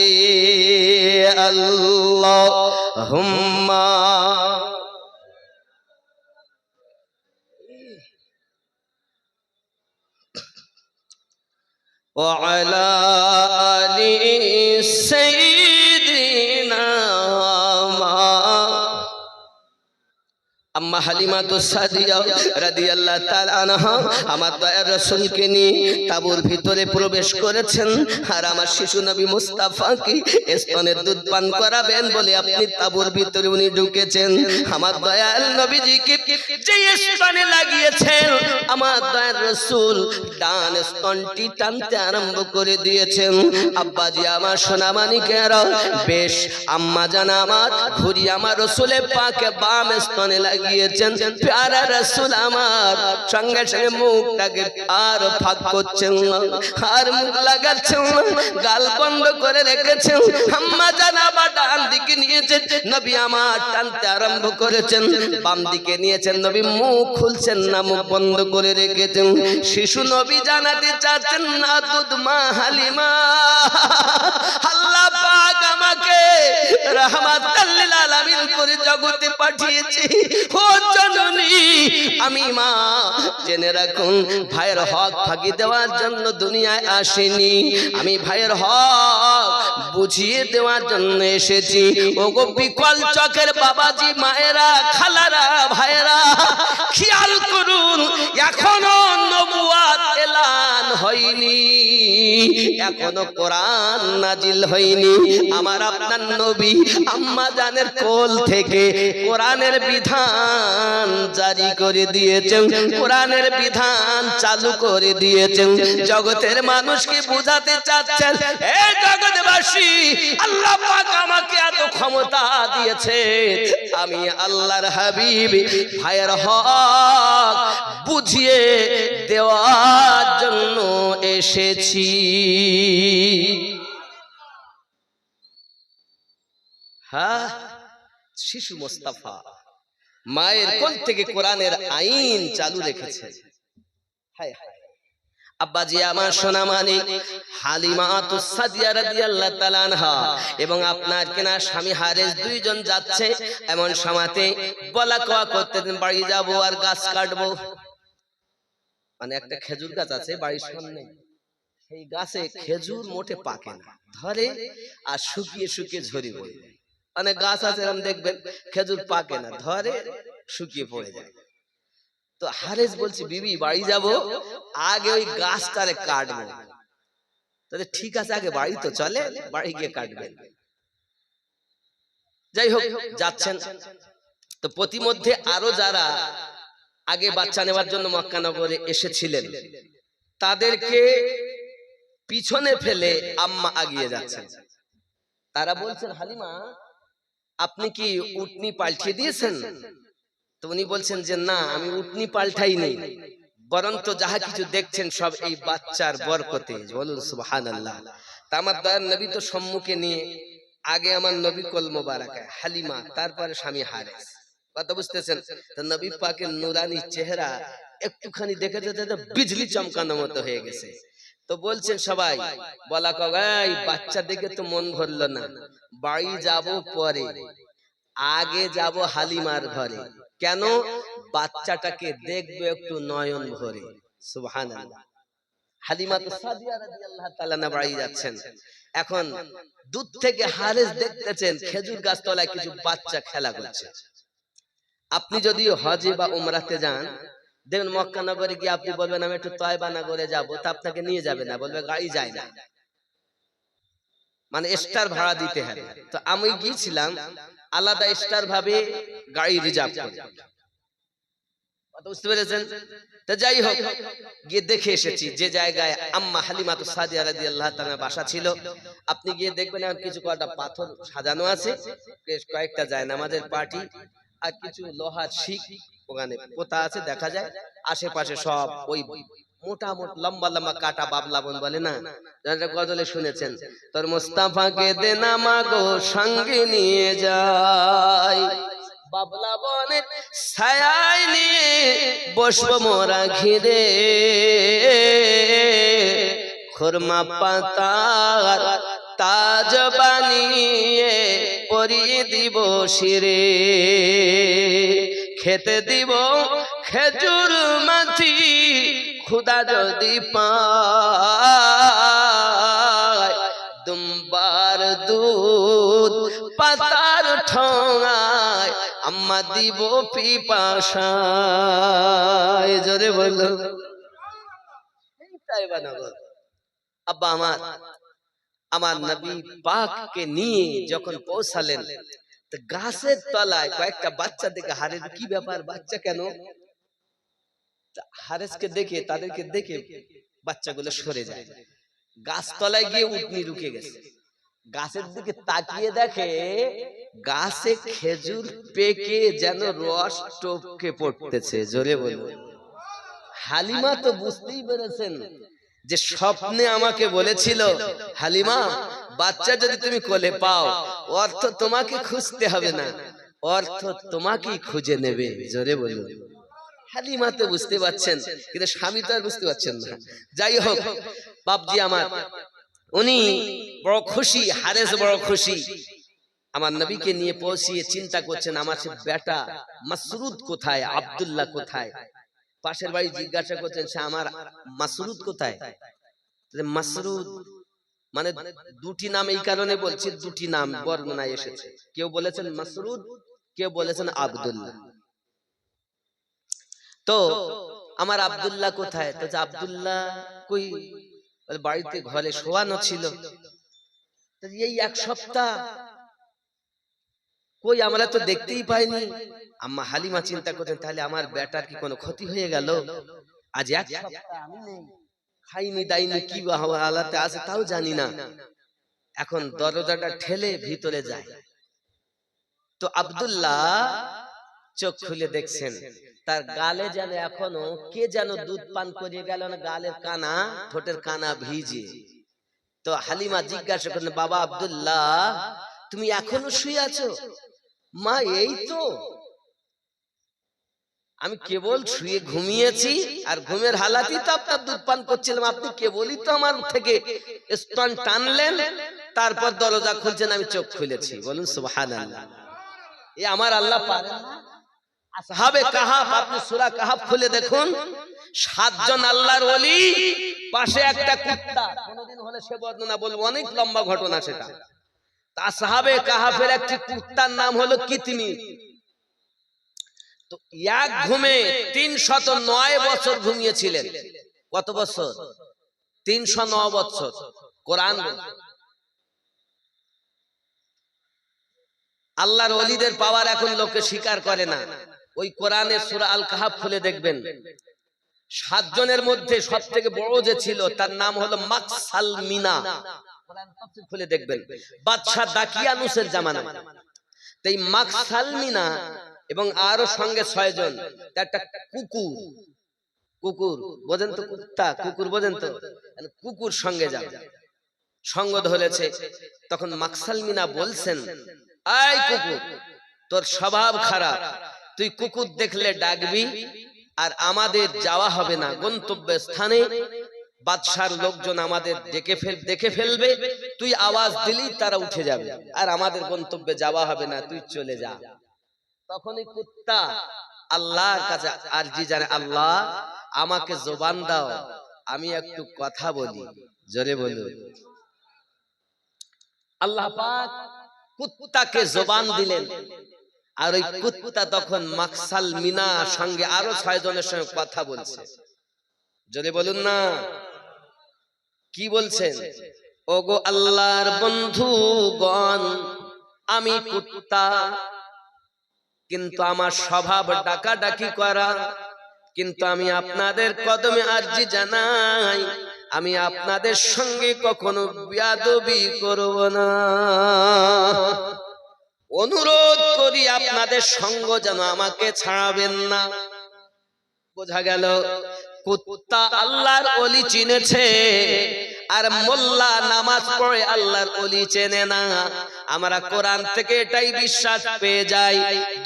আল্লাহুম্মা ওয়া আলা আলি সাইয়্যিদিনা আম্মা হালিমাতুস সাদিয়া রাদিয়াল্লাহু তাআলা আনহা আমার দয়ার রাসূলকে নিয়ে তাঁবুর ভিতরে প্রবেশ করেছেন। আর আমার শিশু নবী মুস্তাফাকে স্তনের দুধ পান করাবেন বলে আপনি তাঁবুর ভিতরে উনি ঢুকেছেন। আমার দয়াল নবীজিকে যে স্তনে লাগিয়েছেন, আমার দয়ার রাসূল ডান স্তনটি টানতে আরম্ভ করে দিয়েছেন। আব্বাজি আমার সোনামানিকেরা, বেশ আম্মা জান আমার ঘুরি আমার রাসূলের পাকে বাম স্তনে লাগিয়ে গিয়েছেন প্যারা রাসূল আমার, সঙ্গে সঙ্গে মুখটাকে আর ফাঁক করছেন না, আর মুখ লাগাচ্ছেন না, গাল বন্ধ করে রেখেছেন। আম্মা জান আবার ডান দিকে নিয়েছেন, নবী আমার টানতে আরম্ভ করেছেন, বাম দিকে নিয়েছেন, নবী মুখ খুলছেন না, মুখ বন্ধ করে রেখেছেন। শিশু নবী জানাতে চাচ্ছেন না দুধ মা হালিমা, আল্লাহ পাক আমাকে রাহমাতাল লিল আলামিন করে জগতে পাঠিয়েছে। ও জননী আমি মা, জেনে রাখুন ভাইয়ের হক ভাগি দেওয়ার জন্য দুনিয়ায় আসেনি, আমি ভাইয়ের হক বুঝিয়ে দেওয়ার জন্য এসেছি। ওগো বিকল চকের বাবাজি, মায়েরা, খালারা, ভাইয়েরা, খেয়াল করুন, এখনো নবুয়াত এলান হয়নি, এখনো কোরআন নাজিল হয়নি। আমার আপনার নবী আম্মা জানের কোল থেকে কোরআনের বিধান জারি করে দিয়েছেন, কোরআনের বিধান চালু করে দিয়েছেন। জগতের মানুষকে বোঝাতে চাচ্ছেন, এই জগৎবাসী, আল্লাহ পাক আমাকে এত ক্ষমতা দিয়েছে, আমি আল্লাহর হাবিব ভাইয়ের হক বুঝিয়ে দেওয়ার জন্য এসেছি। হ্যাঁ, শিশু মোস্তাফা মায়ের কোল থেকে কোরআনের আইন চালু রেখেছে। হায় হায়, আব্বাজি আমার সোনা মানিক হালিমাতুস সাদিয়া রাদিয়াল্লাহু তাআলা আনহা এবং আপনার কেনা স্বামী হারেস দুইজন যাচ্ছে, এমন সময়তে বলা কোয়া করতেন, বাড়ি যাব আর গাছ কাটবো। মানে একটা খেজুর গাছ আছে বাড়ির সামনে, সেই গাছে খেজুর মোটে পাকে না, ধরে আর শুকিয়ে শুকিয়ে ঝরে পড়ে যায়। মানে গাছ আছে এরকম দেখবেন, খেজুর পাকে না, ধরে শুকিয়ে পড়ে যায়। তো হারেস বলছি, বিবি বাড়ি যাব, আগে ওই গাছটারে কাটবো। তাহলে ঠিক আছে, আগে বাড়ি তো চলে, বাড়ি গিয়ে কাটবেন। যাই হোক, যাচ্ছেন। তো প্রতিমধ্যে আরো যারা আগে বাচ্চা নেওয়ার জন্য মক্কা নগরে এসেছিলেন, তাদেরকে পিছনে ফেলে আম্মা আগিয়ে যাচ্ছেন। তারা বলছেন, হালিমা আপনি কি উটনি পাল্টিয়ে দিয়েছেন? তো উনি বলছেন যে না, আমি উটনি পাল্টাই নেই, বরঞ্চ যাহা কিছু দেখছেন সব এই বাচ্চার বরকতে। বলুন সুবহানাল্লাহ। তা আমার দয়ার নবী তো সম্মুখে নিয়ে, আগে আমার নবী কোল মোবারক হালিমা, তারপরে স্বামী হারেস। কথা বুঝতেছেন? তো নবী পাকের নুরানি চেহারা একটুখানি দেখে যেতে বিজলি চমকানোর মতো হয়ে গেছে। তো বলছেন সবাই, বলা কগাই বাচ্চা দেখে তো মন ভরলো না, বাড়ি যাব পরে, আগে যাব হালিমার ঘরে। কেন? বাচ্চাটাকে দেখবে একটু নয়ন ভরে। সুবহানাল্লাহ। হালিমাতুস সাদিয়া রাদিয়াল্লাহু তাআলা না বাড়ি যাচ্ছেন। এখন দূর থেকে হারেস দেখতেছেন খেজুর গাছ তলায় কিছু বাচ্চা খেলা করছে। আপনি যদি হজে বা উমরাতে যান, দেখবেন মক্কা নগরে গিয়ে আপনি বলবেন আমি একটু তয়বা নগরে যাবো, তা আপনাকে নিয়ে যাবে না, বলবে গাড়ি যায় না, মানে এক্সট্রা ভাড়া দিতে হবে। তো আমি গিয়েছিলাম আলাদা এক্সট্রা ভাবে গাড়ি রিজার্ভ করে। কথা বুঝতে পেরেছেন? তো যাই হোক, গিয়ে দেখে এসেছি যে জায়গায় আম্মা হালিমাতুস সাদিয়া রাদিয়াল্লাহু তাআলা বাসা ছিল। আপনি গিয়ে দেখবেন আর কিছু কয়টা পাথর সাজানো আছে, বেশ কয়েকটা জায়নামাজের পাটি, আর কিছু লোহার শিক ওখানে পোতা আছে দেখা যায়। আশেপাশে সব ওই মোটামুটি লম্বা লম্বা কাটা বাবলা বন বলে না, যারা গজলে শুনেছেন, তোর মুস্তাফাকে দে না মাগো সঙ্গে নিয়ে যাই, বাবলা বনের ছায়ায় নিয়ে বসবো মোরা ঘিরে, খুরমা পাতার তাজ বানিয়ে পরিয়ে দিব শিরে, খেতে দিব খেজুর মাছি খুদা যদি পায়, দুম্বার দুধ পাতার ঠোঙায় আম্মা দিব পিপাসায়। জোরে বলল আব্বা আমার নবী পাককে নিয়ে যখন পৌঁছালেন, তো গাছের তলায় কয়েকটা বাচ্চা দেখে হারেস, কি ব্যাপার বাচ্চা কেন? হারেসকে দেখে, তাদেরকে দেখে বাচ্চাগুলো সরে যায়। গাছ তলায় গিয়ে উটনি ঢুকে গেছে। গাছের দিকে তাকিয়ে দেখে গাছে খেজুর পেকে যেন রস টপকে পড়তেছে, জোরে বলুন। হালিমা তো বুঝতেই পেরেছেন যে স্বপ্নে আমাকে বলেছিল, হালিমা বাচ্চা যদি তুমি কোলে পাও অর্থ তোমাকে খুঁজতে হবে না, অর্থ তোমাকেই খুঁজে নেবে, জোরে বলুন। হালিমা তো বুঝতে পারছেন, কিন্তু স্বামী তো আর বুঝতে পারছেন না। যাই হোক, বাপজি আমার উনি বড় খুশি, হারেস বড় খুশি। আমার নবীকে নিয়ে পৌঁছিয়ে চিন্তা করছেন, আমার সে বেটা মাসরুদ কোথায়, আব্দুল্লাহ কোথায়। পাশের বাড়ি জিজ্ঞাসা করছেন, সে আমার মাসরুদ কোথায়। মাসরুদ মানে দুটি নাম, এই কারণে বলছি দুটি নাম বর্ণনায় এসেছে। কেউ বলেছেন মাসরুদ, কেউ বলেছেন আব্দুল্লাহ। তো আমার আব্দুল্লাহ কোথায়? তো আব্দুল্লাহ কই? বাড়িতে ঘরে শোয়ানো ছিল। এই এক সপ্তাহ কই, আমরা তো দেখতেই পাইনি। আম্মা হালিমা চিন্তা করতেন, তাহলে আমার বেটার কি কোনো ক্ষতি হয়ে গেল? আজ এক সপ্তাহ আমি নেই, খাইনি দাইনি, কি হালাতে আছে তাও জানি না। এখন দরজাটা ঠেলে ভিতরে যায়। তো আব্দুল্লাহ চোখ খুলে দেখছেন তার গালে যেন এখনো কে যেন দুধ পান করিয়ে গেল না, গালের কানা, ঠোঁটের কানা ভিজে। তো হালিমা জিজ্ঞাসা করলেন, বাবা আব্দুল্লাহ তুমি এখনো শুয়ে আছো? মা এই তো আমি কেবল শুয়ে ঘুমিয়েছি, আর ঘুমের হালাতেই তো আপনার দুধ পান করছিলাম, আপনি কেবলই তো আমার থেকে স্তন টানলেন, তারপর দরজা খুলছেন, আমি চোখ খুলেছি। বলুন সুবহানাল্লাহ। এ আমার আল্লাহ পারেন না? আসহাবে কাহাফ, আপনি সূরা কাহাফ খুলে দেখুন, 7 জন আল্লাহর ওলি, পাশে একটা কুত্তা। কোনদিন হলে সে বর্ণনা বলবো, অনেক লম্বা ঘটনা সেটা। আসহাবে কাহাফের একটি কুত্তার নাম হলো কিতমির। তো এক ঘুমে 309 বছর ঘুমিয়েছিলেন। কত বছর? 309 বছর। কোরআন আল্লাহর ওলিদের পাওয়ার এখন লোকে স্বীকার করে না। ওই কোরআনে সূরা আল কাহাফ খুলে দেখবেন, 7 জনের মধ্যে সবথেকে বড় যে ছিল তার নাম হলো মাকসাল মিনা। কোরআন তাফসীর খুলে দেখবেন, বাদশা দাকিয়ানুসের জামানায়। তাই মাকসাল মিনা এবং আরো সঙ্গে 6 জন, একটা কুকুর, কুকুর বোঝেন তো, কুত্তা কুকুর বোঝেন তো, কুকুর সঙ্গে যান, সঙ্গ ধরেছে। তখন মাকসাল মিনা বলছেন, এই কুকুর, তোর স্বভাব খারাপ, তুই কুকুর দেখলে ডাকবি, আর আমাদের যাওয়া হবে না গন্তব্য স্থানে। বাদশার লোকজন আমাদের দেখে ফেলবে, তুই আওয়াজ দিলি তারা উঠে যাবে, আর আমাদের গন্তব্যে যাওয়া হবে না, তুই চলে যা। তখনই কুত্তা আল্লাহর কাছে আরজি জানে, আল্লাহ আমাকে জবান দাও, আমি একটু কথা বলি, জোরে বলুন। আল্লাহ পাক কুত্তাকে জবান দিলেন, আর ওই কুত্তা তখন মাকসাল মিনা সঙ্গে আরো 6 জনের সঙ্গে কথা বলছে, জোরে বলুন না। কি বলছেন? ওগো আল্লাহর বন্ধুগণ, আমি কুত্তা, কিন্তু আমার স্বভাব ডাকাডাকি করা, কিন্তু আমি আপনাদের কদমে আরজি জানাই, আমি আপনাদের সঙ্গে কখনো বেয়াদবি করব না। অনুরোধ করি আপনাদের সঙ্গ যেন আমাকে ছাড়াবেন না। বোঝা গেল কুত্তা আল্লাহর ওলি চিনেছে, আর মোল্লা নামাজ পড়ে আল্লাহর ওলি চেনে না। আমরা কোরআন থেকে এটাই বিশ্বাস পেয়ে যাই,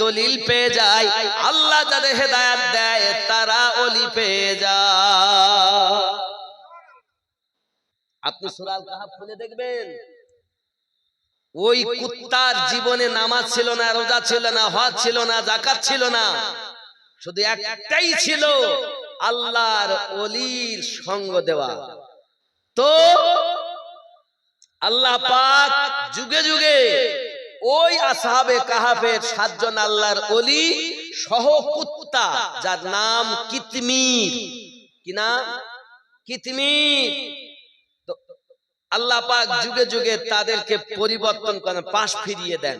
দলিল পেয়ে যাই, আল্লাহ যাদের হেদায়েত দেয় তারা ওলি পেয়ে যায়। আপনি সূরা আল কাহাফ খুলে দেখবেন, ওই কুত্তার জীবনে নামাজ ছিল না, রোজা ছিল না, হজ ছিল না, যাকাত ছিল না, শুধু একটাই ছিল, আল্লাহর ওলির সঙ্গ দেওয়া। তো আল্লাহ পাক যুগে যুগে ওই আসহাবে কাহাফের 7 জন আল্লাহর ওলি সহ কুত্তা, যার নাম কিতমির। কি নাম? কিতমির। আল্লাহ পাক যুগে যুগে তাদেরকে পরিবর্তন করেন, পাশ ফিরিয়ে দেন,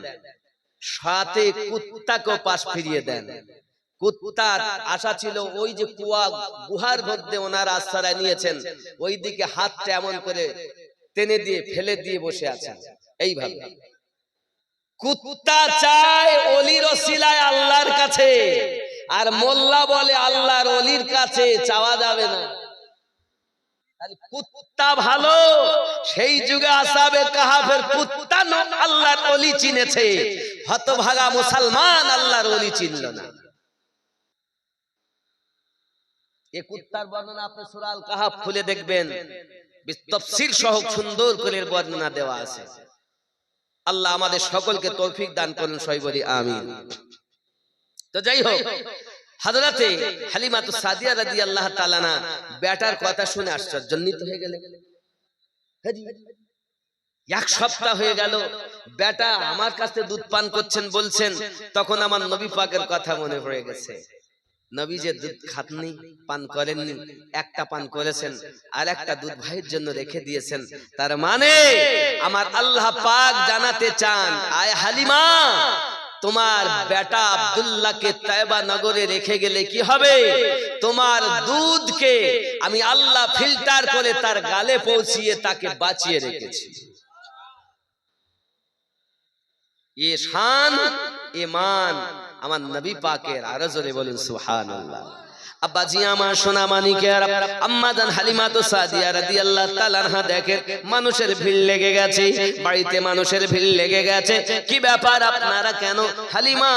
সাথে কুত্তাকেও পাশ ফিরিয়ে দেন। কুত্তার আশা ছিল ওই যে কুয়া গুহার মধ্যে ওনারা আশ্রয় নিয়েছেন, ওই দিকে হাতটা এমন করে টেনে দিয়ে ফেলে দিয়ে বসে আছেন, এইভাবে। কুত্তা চায় অলির ওসিলায় আল্লাহর কাছে, আর মোল্লা বলে আল্লাহর অলির কাছে চাওয়া যাবে না। কুত্তা ভালো, সেই যুগে আসহাবে কাহাফের কুত্তা আল্লাহর ওলি চিনেছে, হতভাগা মুসলমান আল্লাহর ওলি চিনল না। এই কুত্তার বর্ণনা আপনি সূরা আল কাহাফ খুলে দেখবেন, তাফসীর সহ সুন্দর করে বর্ণনা দেওয়া আছে। আল্লাহ আমাদের সকলকে তৌফিক দান করুন, সবাই বলি আমিন। তো যাই হোক, হযরতে হালিমাতু সাদিয়া রাদিয়াল্লাহু তাআলা না বেটার কথা শুনে আশ্চর্যান্বিত হয়ে গেলেন। এক সপ্তাহ হয়ে গেল বেটা আমার কাছে দুধ পান করছেন বলছেন, তখন আমার নবী পাকের কথা মনে পড়ে গেছে। নবী যে দুধ খাননি, পান করেননি, একটা পান করেছেন আর একটা দুধ ভাইয়ের জন্য রেখে দিয়েছেন। তার মানে আমার আল্লাহ পাক জানাতে চান, আয় হালিমা, তোমার বেটা আব্দুল্লাহকে তায়েবা নগরে রেখে গেলে কি হবে? তোমার দুধকে আমি আল্লাহ ফিল্টার করে তার গালে পৌঁছিয়ে তাকে বাঁচিয়ে রেখেছি। এ শান, ঈমান আমার নবী পাকের। আরো জোরে বলুন সুবহানাল্লাহ। আব্বাজি আমার সোনা মানিকের, আম্মা জান হালিমাতু সাদিয়া রাদিয়াল্লাহু তাআলা আনহা দেখেন মানুষের ভিড় লেগে গেছে, বাড়িতে মানুষের ভিড় লেগে গেছে। কি ব্যাপার আপনারা কেন? হালিমা,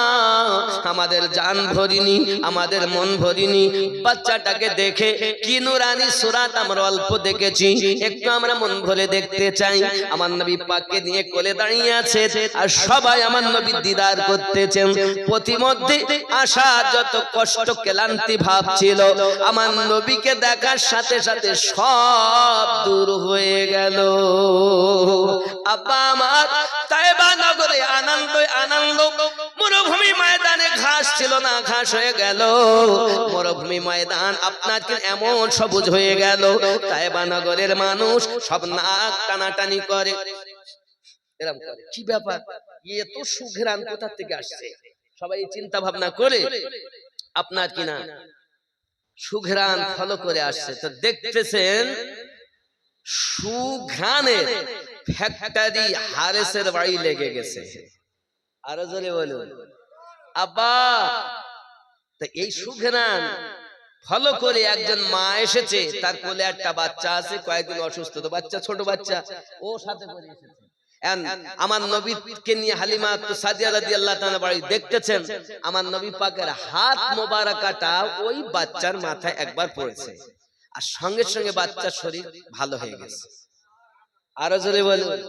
আমাদের জান ভরিনি, আমাদের মন ভরিনি, বাচ্চাটাকে দেখে কি নূরানি সূরাত আমরা অল্প দেখেছি, একটু আমরা মন ভরে দেখতে চাই। আমার নবী পাককে নিয়ে কোলে দাঁড়িয়ে আছে আর সবাই আমার নবীর দিদার করতেছেন। প্রতিমধ্যে আসা যত কষ্ট ক্লান্তি ভাব ছিল আমার নবীকে দেখার সাথে সাথে সব দূর হয়ে গেল। আব্বা আমার তায়েবা নগরে আনন্দ আনন্দ, মরুভূমি ময়দানে ঘাস ছিল না, ঘাস হয়ে গেল। মরুভূমি ময়দান আপনার এমন সবুজ হয়ে গেল, তায়েবা নগরের মানুষ সব নাক টানাটানি করে, এরকম করে। কি ব্যাপার, এত সুঘ্রাণ কোথা থেকে আসছে? সবাই চিন্তা ভাবনা করে আপনার কিনা সুঘ্রাণ ফলো করে আসছে। তো দেখতেছেন সুঘ্রাণের ফ্যাক্টরি হারেসের বাড়ি লেগে গেছে। আরো জোরে বলুন আব্বা। তো এই সুঘ্রাণ ফলো করে একজন মা এসেছে, তার কোলে একটা বাচ্চা আছে, কয়েকদিন অসুস্থ, তো বাচ্চা ছোট বাচ্চা, ও সাথে করে এসেছে। আমার নবীকে নিয়ে হালিমা সাদিয়া রাদিয়াল্লাহু তাআলা বাড়ি দেখতেছেন, আমার নবী পাকের হাত মোবারকাটা ওই বাচ্চার মাথায় একবার পড়েছে, আর সঙ্গে সঙ্গে বাচ্চার শরীর ভালো হয়ে গেছে। আরো জোরে বলুন।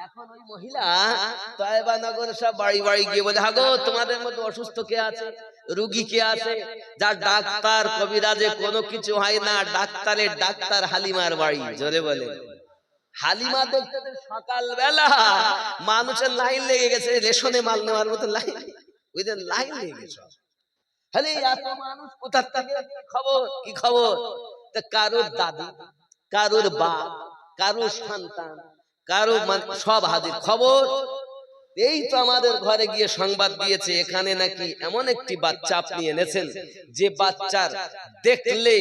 এখন ওই মহিলা তায়েবা নগরে সব বাড়ি বাড়ি গিয়ে বলে, হাগো তোমাদের মধ্যে অসুস্থ কে আছে, রোগী কে আছে, যার ডাক্তার কবিরাজে কোনো কিছু হয় না, ডাক্তারের ডাক্তার হালিমার বাড়ি। জোরে বলে। হালিমা দেখতে সকাল বেলা মানুষের লাইন লেগে গেছে, রেশনে মাল নেওয়ার মতো লাইন, ওইদের লাইন লেগে গেছে। হলে এত মানুষ কোথা থেকে, খবর কি খবর? কারোর দাদা, কারোর বাপ, কারোর সন্তান, কারো সব হাজির। খবর এই তো আমাদের ঘরে গিয়ে সংবাদ দিয়েছে, এখানে নাকি এমন একটি বাচ্চা আপনি এনেছেন যে বাচ্চার দেখলে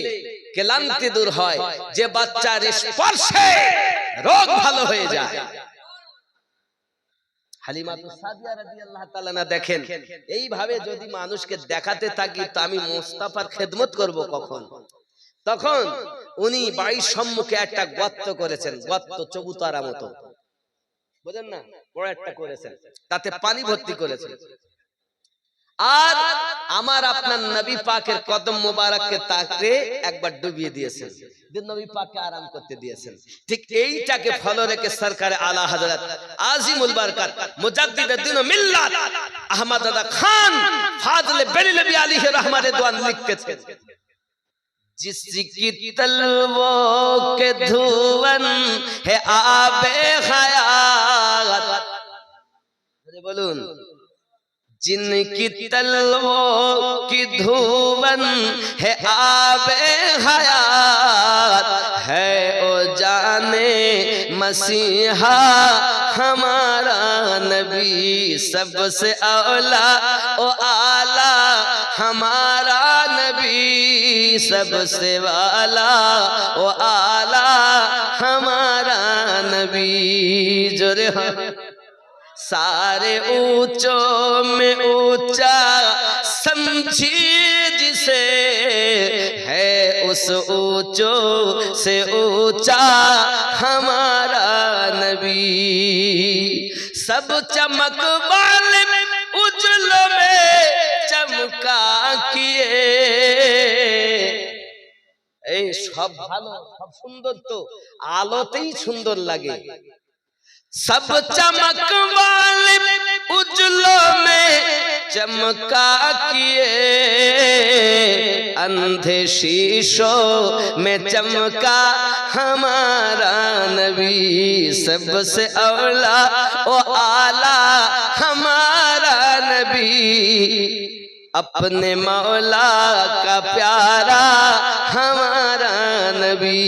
ক্লান্তি দূর হয়, যে বাচ্চার স্পর্শে রোগ ভালো হয়ে যায়। হালিমাতু সাদিয়া রাদিয়াল্লাহু তাআলা না দেখেন, এইভাবে যদি মানুষকে দেখাতে থাকি তো আমি মুস্তাফার খেদমত করব কখন? তখন উনি বাড়ির সম্মুখে একটা গর্ত করেছেন, গর্ত চবুতরা মতো, বুঝেন না, বড় একটা করেছেন, তাতে পানি ভর্তি করেছেন, আর আমার আপনার নবী পাকের কদম মোবারককে তাকে একবার ডুবিয়ে দিয়েছেন, নবী পাককে আরাম করতে দিয়েছেন। ঠিক এইটাকে ফলো রেখে সরকার আলা হযরত আজিমুল বরকত মুজাদ্দিদুদ দ্বীন মিল্লাত আহমদ দাদা খান ফাজলে বেরেলভী আলাইহি রহমত রিদওয়ান লিখতেছেন, जिसकी तलवों के धुवन है आबे हयात, बोलून, जिनकी तलवों की धुवन है आबे हयात, है ओ जाने मसीहा हमारा नबी, सबसे औला ओ आला हमारा नबी, सबसे वाला ओ आला हमारा नबी। जोरे सारे ऊंचों में ऊंचा समझिए जिसे, है उस ऊंचों से ऊंचा हमारा नबी। सब चमक वाले उजलों में चमका किए, এই সব ভালো সব সুন্দর তো আলোতেই সুন্দর লাগে। सब चमक वाले उजलों में चमका किए, अंधे शीशों में चमका हमारा नबी। सबसे औला ओ आला हमारा नबी, अपने मौला का प्यारा हमारा नबी।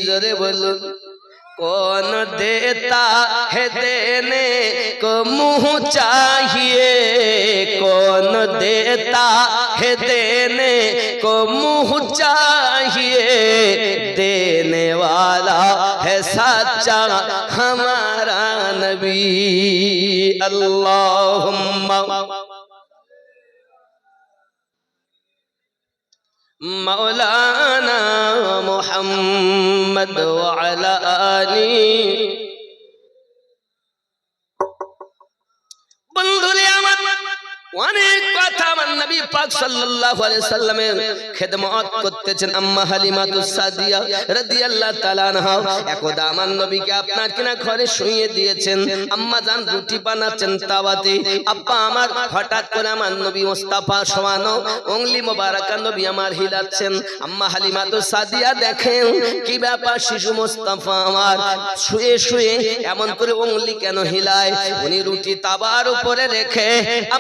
जरे बोलो कौन देता है देने को मुंह चाहिए, कौन देता है देने को मुंह चाहिए, देने वाला है सच्चा हमारा नबी। अल्लाहुम्मा मौलाना मुहम्मद व अला आली। बंधुरे আমার অনেক কথা আমার নবী পাক সাল্লাল্লাহু আলাইহি সাল্লামের খেদমত করতেছেন আম্মা হালিমাতুস সাদিয়া রাদিয়াল্লাহু তাআলা আনহা। একদা আমার নবীকে আপনার কিনা ঘরে শুইয়ে দিয়েছেন, আম্মা জান রুটি বানাচ্ছেন তাওয়াতে। আব্বা আমার হঠাৎ করে আমার নবী মুস্তাফা শোয়ানো উংলি মোবারকা নবী আমার হিলাচ্ছেন। আম্মা হালিমাতুস সাদিয়া দেখেন কি ব্যাপার, শিশু মুস্তাফা আমার শুয়ে শুয়ে এমন করে উংলি কেন হিলায়। উনি রুটি তাওয়ার উপরে রেখে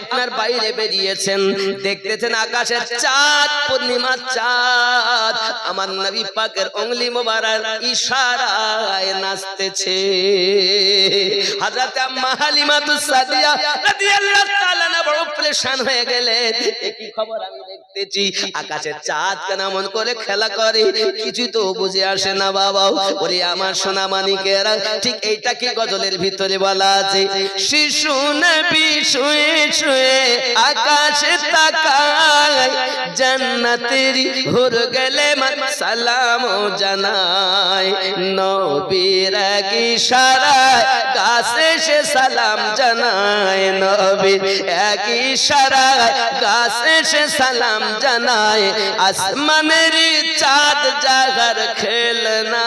আপনার বাইরে বেরিয়েছেন, দেখতেছেন আকাশের চাঁদ, পূর্ণিমা চাঁদ আমার নবী পাকের উংলি মোবারক ইশারায় নাচতেছে। হযরত আম্মা হালিমাতুস সাদিয়া রাদিয়াল্লাহু তাআলা না বড় পরেশান হয়ে গেলেন, কি খবর আমি দেখতেছি আকাশের চাঁদ কেন এমন করে খেলা করে, কিছু তো বুঝে আসে না বাবা। ওরে আমার সোনা মানিকেরা, ঠিক এইটা কি গজলের ভিতরে বলা আছে, শিশু নবী শুয়ে শুয়ে আকাশে তাকায়, জান্নাতের হুর গেলে মান সালাম জানায়, নবীর এক ইশারায় গাছে সে সালাম জানায়, নবীর এক ইশারায় গাছে সে সালাম জানায়, আসমানের চাঁদ জাগার খেলনা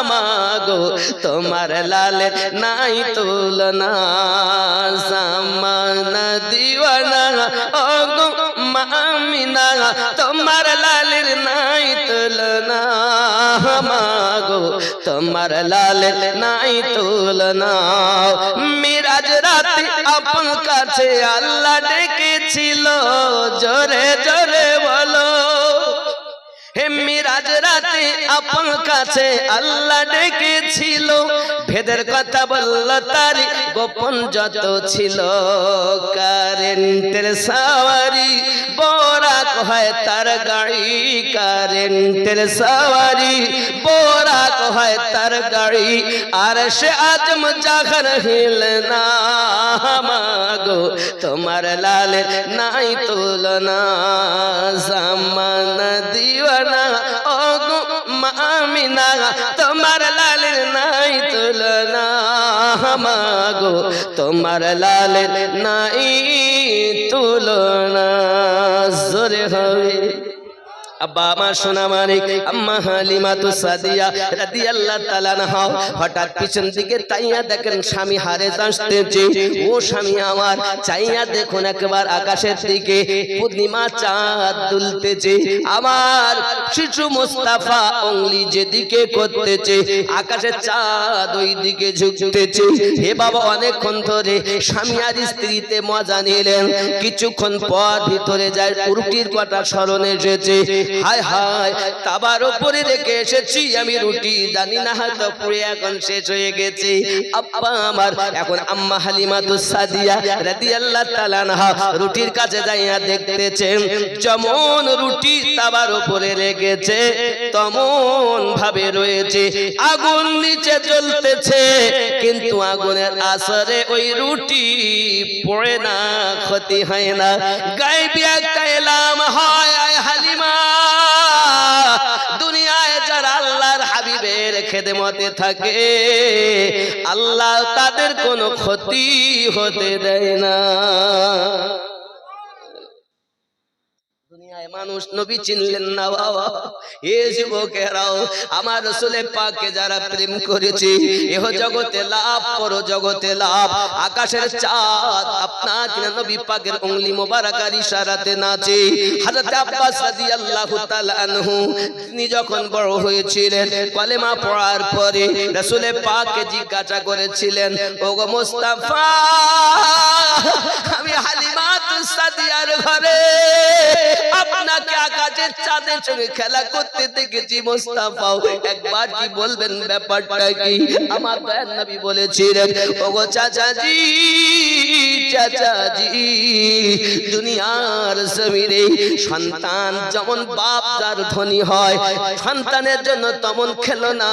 মাগো তোমার লালে নাই তুলনা, জামানা দিওয়ানা ও গো মামিনা তোমার লালের নাই তুলনা, মাগো তোমার লালের নাই তুলনা। মিরাজ রাতে আপন কাছে আল্লাহ ডেকেছিল, জোরে জোরে বলো, হে মিরাজ রাতে আপন কাছে আল্লাহ ডেকেছিল, ভেদের কথা বলল তার গোপন যত ছিল, কারেন্টের সাওয়ারি বোরাক হয় তার গাড়ি, কারেন্টের সাওয়ারি বোরাক হয় তার গাড়ি, আর সে আজম জাগার হিলনা মাগো তোমার লালের নাই তুলনা, জামানা দিওয়ানা ও গো মামিনা তোমার লালের নাই তুলনা, মাগো তোমার লালের নাই তুলনা। জোরে হবে আব্বা আমার সোনা মানিক আম্মা হালিমাতুস সাদিয়া রাদিয়াল্লাহু তাআলা আনহা হঠাৎ পিছন দিকে তাইয়া দেখেন স্বামী হারে আসতেছে। ও স্বামী আমার, চাইয়া দেখুন একবার আকাশের দিকে, পূর্ণিমা চাঁদ দুলতেছে, আমার শিশু মুস্তাফা উংলি যেদিকে করতেছে আকাশের চাঁদ ওই দিকে ঝুঁকতেছে। হে বাবা, অনেকক্ষণ ধরে স্বামী আর স্ত্রীতে মজা নিলেন, কিছুক্ষণ পর ভিতরে যায় উরুটির কথা স্মরণ এসেছে। হায় হায় তাবার উপরে রেখে এসেছি আমি রুটি, জানি না হয়তো পুড়ে এখন শেষ হয়ে গেছে। আব্বা আমার এখন আম্মা হালিমাতুস সাদিয়া রাদিয়াল্লাহু তাআলা আনহা রুটির কাছে যাইয়া দেখতেছেন যেমন রুটি তাবার উপরে রেখেছে তেমন ভাবে রয়েছে, আগুন নিচে জ্বলতেছে, কিন্তু আগুনের আসরে ওই রুটি পড়ে না, ক্ষতি হয় না। গায়বী একটা এলাম হয়, আয় হালিমা, দুনিয়ায় যারা আল্লাহর হাবিবের খেদমতে থাকে আল্লাহ তাদের কোনো ক্ষতি হতে দেয় না। মানুষ নবী চিনলেন না বাবা, এ যুবকেরাও আমার রাসূলের পাককে যারা প্রেম করেছে এহ জগতে লাভ, পর জগতে লাভ। আকাশের চাঁদ আপনার নবী পাকের উংলি মোবারকার ইশারাতে নাচে। হযরত আব্বাস রাদিয়াল্লাহু তাআলা আনহু তিনি যখন বড় হয়েছিলেন কলেমা পড়ার পরে রাসূলের পাককে জিজ্ঞাসা করেছিলেন, ওগো মুস্তাফা, আমি হালিমাতুস সাদিয়ার ঘরে আপনাকে আকাশের চাঁদের সঙ্গে খেলা করতে দেখেছি মুস্তাফা, একবার কি বলবেন ব্যাপারটা কি? আমার দয়ার নবী বলেছিলেন, ওগো চাচাজি, চাচাজি, দুনিয়ার জমিনে সন্তান যেমন বাপ যার ধনী হয়, সন্তানের জন্য তেমন খেলনা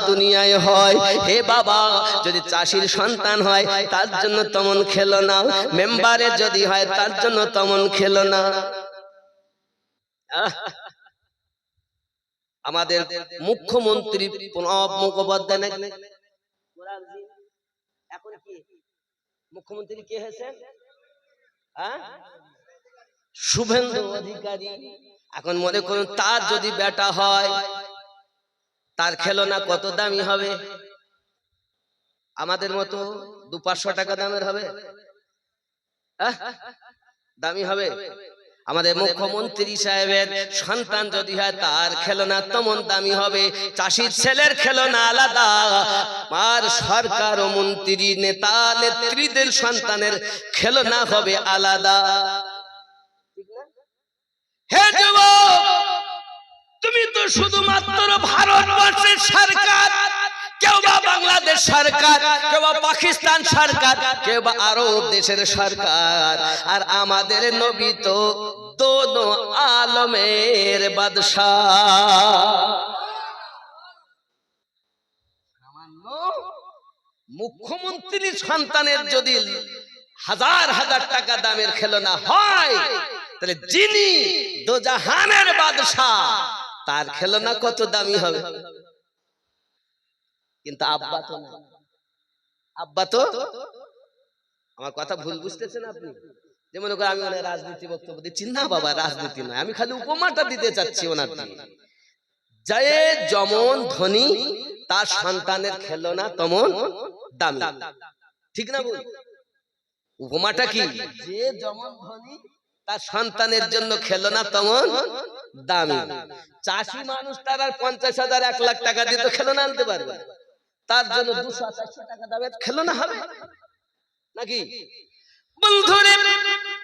দুনিয়ায় হয়। হে বাবা, যদি চাষির সন্তান হয় তার জন্য তেমন খেলনা, মেম্বারের যদি হয় তার জন্য তেমন খেলনা। আমাদের মুখ্যমন্ত্রী প্রণব মুখোপাধ্যায় নাকি এখন কি মুখ্যমন্ত্রী কে হয়েছে? শুভেন্দু অধিকারী। এখন মনে করুন তার যদি বেটা হয় তার খেলনা কত দামি হবে? আমাদের মতো 200-500 টাকা দামের হবে? দামি হবে? আমাদের মুখ্যমন্ত্রী সাহেবের সন্তান যদি হয় তার খেলনা তেমন দামি হবে। চাষির ছেলের খেলনা আলাদা, আর সরকার ও মন্ত্রী নেতা নেত্রীদের সন্তানের খেলনা হবে আলাদা। হে যুবক, তুমি তো শুধুমাত্র ভারতবর্ষের সরকার, কেউ বা বাংলাদেশ সরকার, কেউ বা পাকিস্তান সরকার, কেউ বা আরব দেশের সরকার, আর আমাদের নবী তো দোনো আলমের বাদশাহ। মুখ্যমন্ত্রীর সন্তানের যদি হাজার হাজার টাকা দামের খেলনা হয়, তাহলে যিনি দোজাহানের বাদশাহ তার খেলনা কত দামি হবে? কিন্তু আব্বা তো না, আব্বা তো, আমার কথা ভুল বুঝতেছেন আপনি? যেমন আমি ওনার রাজনীতি বক্তব্য দিচ্ছি না বাবা, রাজনীতি নয়, আমি খালি উপমাটা দিতে চাচ্ছি ওনার দিয়ে। যে যেমন ধনী তার সন্তানের খেলনা তেমন দামি, ঠিক না বল? উপমাটা কি? যে যেমন ধনী তার সন্তানের জন্য খেলনা তেমন দামি। চাষি মানুষ তার আর 50,000 1 লাখ টাকা দিয়ে তো খেলনা আনতে পারবে, তার জন্য 200-400 টাকা দামের খেলনা হবে নাকি? বন্ধুরে,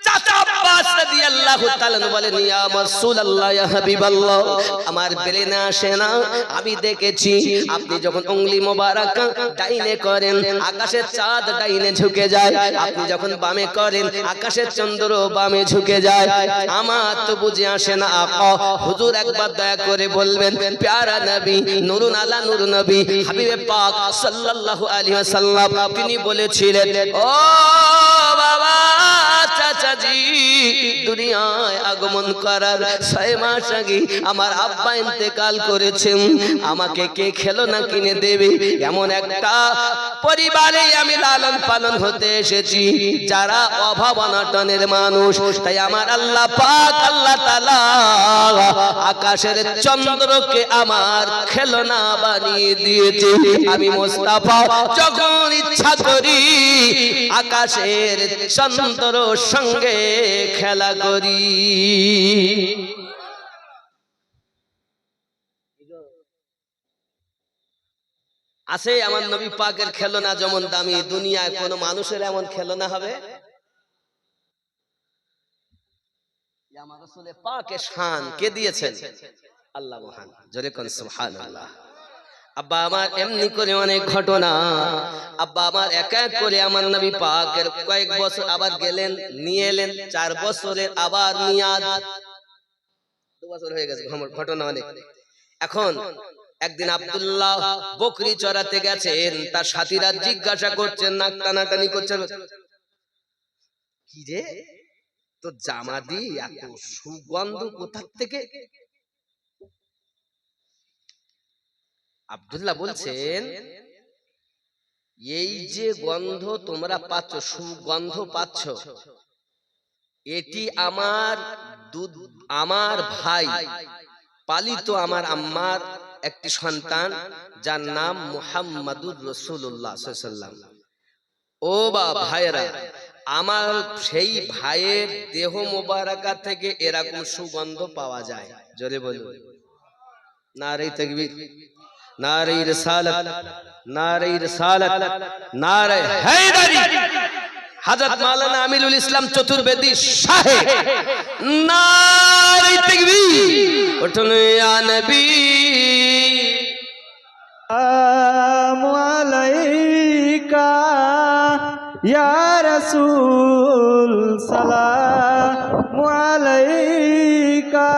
চাচা আব্বাস রাদিয়াল্লাহু তাআলা বলেন, ইয়া রাসূলুল্লাহ, ইয়া হাবিবাল্লাহ, আমার ব্রেনে আসে না, আমি দেখেছি আপনি যখন উংলি মোবারক ডাইনে করেন আকাশের চাঁদ ডাইনে ঝুঁকে যায়, আপনি যখন বামে করেন আকাশের চন্দ্র বামে ঝুঁকে যায়। আমার তো বুঝে আসে না আকা, হুজুর একবার দয়া করে বলবেন, প্যারা নবী, নূরুন আলা নূর নবী, হাবিবে পাক সাল্লাল্লাহু আলাইহি ওয়াসাল্লাম তিনি বলেছিলেন, ও বাবা চাচাজি, দুনিয়ায় আগমন করার 6 মাস আগে আমার আব্বা ইন্তেকাল করেছেন, আমাকে কে খেলনা কিনে দেবে? এমন একটা পরিবারে আমি লালন পালন হতে এসেছি যারা অভাব অনটনের মানুষ। তাই আমার আল্লাহ পাক, আল্লাহ তাআলা আকাশের চন্দ্রকে আমার খেলনা বানিয়ে দিয়েছে। আমি মুস্তাফা যখন ইচ্ছা করি আকাশের চন্দ্রর সঙ্গে খেলা করি। আছে আমার নবী পাকের খেলনা যেমন দামি, দুনিয়ায় কোন মানুষের এমন খেলনা হবে? যে আমার রাসূলের পাকের শান কে দিয়েছেন? আল্লাহ মহান। জোরে কোন সুবহানাল্লাহ। আব্বা আমার এমনি করে অনেক ঘটনা, আব্বা আমার এক এক করে আমার নবী পাকের কয়েক বছর আবার গেলেন, নিয়ে এলেন, 4 বছরের আবার মিয়াদ, 2 বছর হয়ে গেছে, ঘটনা অনেক। এখন একদিন আব্দুল্লাহ বকরি চড়াতে গেছেন, তার সাথীরা জিজ্ঞাসা করছেন, নাক টানাটানি করছেন, কি রে তো জামা দি এত সুগন্ধ কোথা থেকে? আব্দুল্লাহ বলছেন, এই যে গন্ধ তোমরা পাচ্ছ, সুগন্ধ পাচ্ছ, এটি আমার ভাই পালিত আমার আম্মার একটি সন্তান, যার নাম মুহাম্মাদুর রাসূলুল্লাহ সাল্লাল্লাহু আলাইহি ওয়াসাল্লাম। ও বা ভাইরা, আমার সেই ভাইয়ের দেহ মোবারকা থেকে এরকম সুগন্ধ পাওয়া যায়। জোরে বলুন নারে তাকবীর, নারে রিসালাত, নারে রিসালাত, নারে হায়দারি। হযরত মাওলানা আমিনুল ইসলাম চতুর্বেদী সাহেব, নারে তাকবীর, উঠুন ইয়া নবী। আসসালামু আলাইকা ইয়া রাসূল, সালামু আলাইকা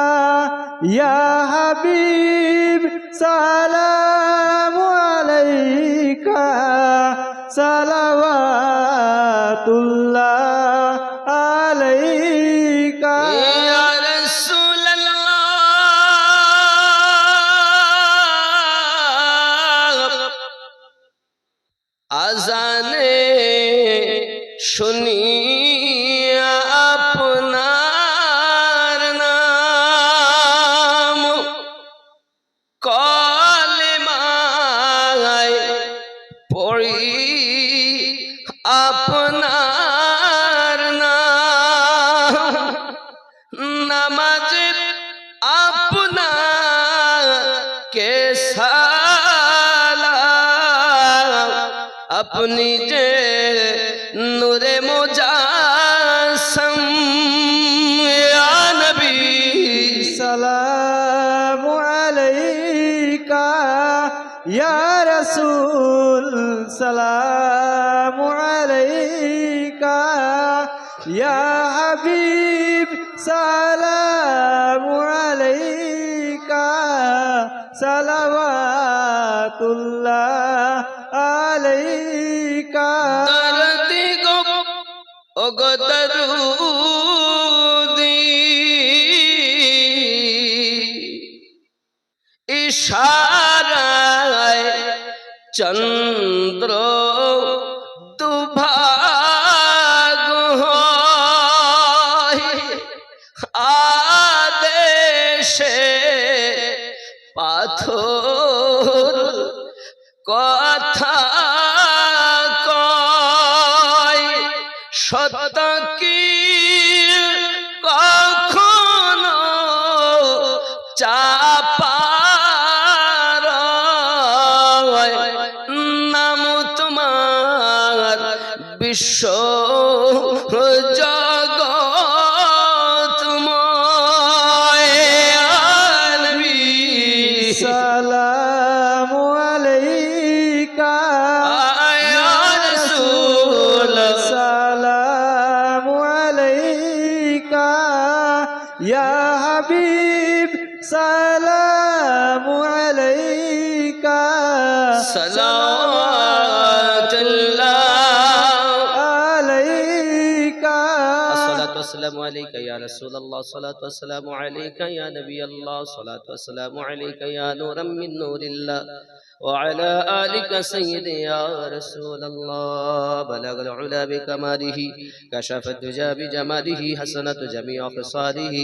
ইয়া হাবিব, সালামু আলাইকা, সালাওয়াতুল্লাহ আলাইকা। ইয়া রাসূলুল্লাহ, আজানে শুনি আপনার নাম, কলেমায় পড়ি আপনার নাম, নামাজে আপনাকে সালাম, আপনি যে নূরে মুজাসসাম, ইয়া নবী। সালামু আলাইকা ইয়া রাসূল, সালামু আলাইকা ইয়া হাবিব, সালামু আলাইকা, সালাওয়াতুল্লাহ আলাইকা। দরদি গো ও গো দরুদি, ইশারায় চন্দ্র দুভাগ হয়, আদেশে পাথর কথা কয়, সত্য কি কখনো চাপার, নাম তোমার বিশ্ব জগৎময়, নবী। সালামু আলাইকা ইয়া রাসূল, সালামু আলাইকা ইয়া হাবিব, সালামু আলাইকা, সালাওয়াতুল্লাহ আলাইকা। الصلاة والسلام عليك يا رسول الله، الصلاة والسلام عليك يا نبي الله، الصلاة والسلام عليك يا نورا من نور الله، وعلى آلك سيدي يا رسول الله. بلغ العلا بكماله، كشف الدجى بجماله، حسنت جميع خصاله،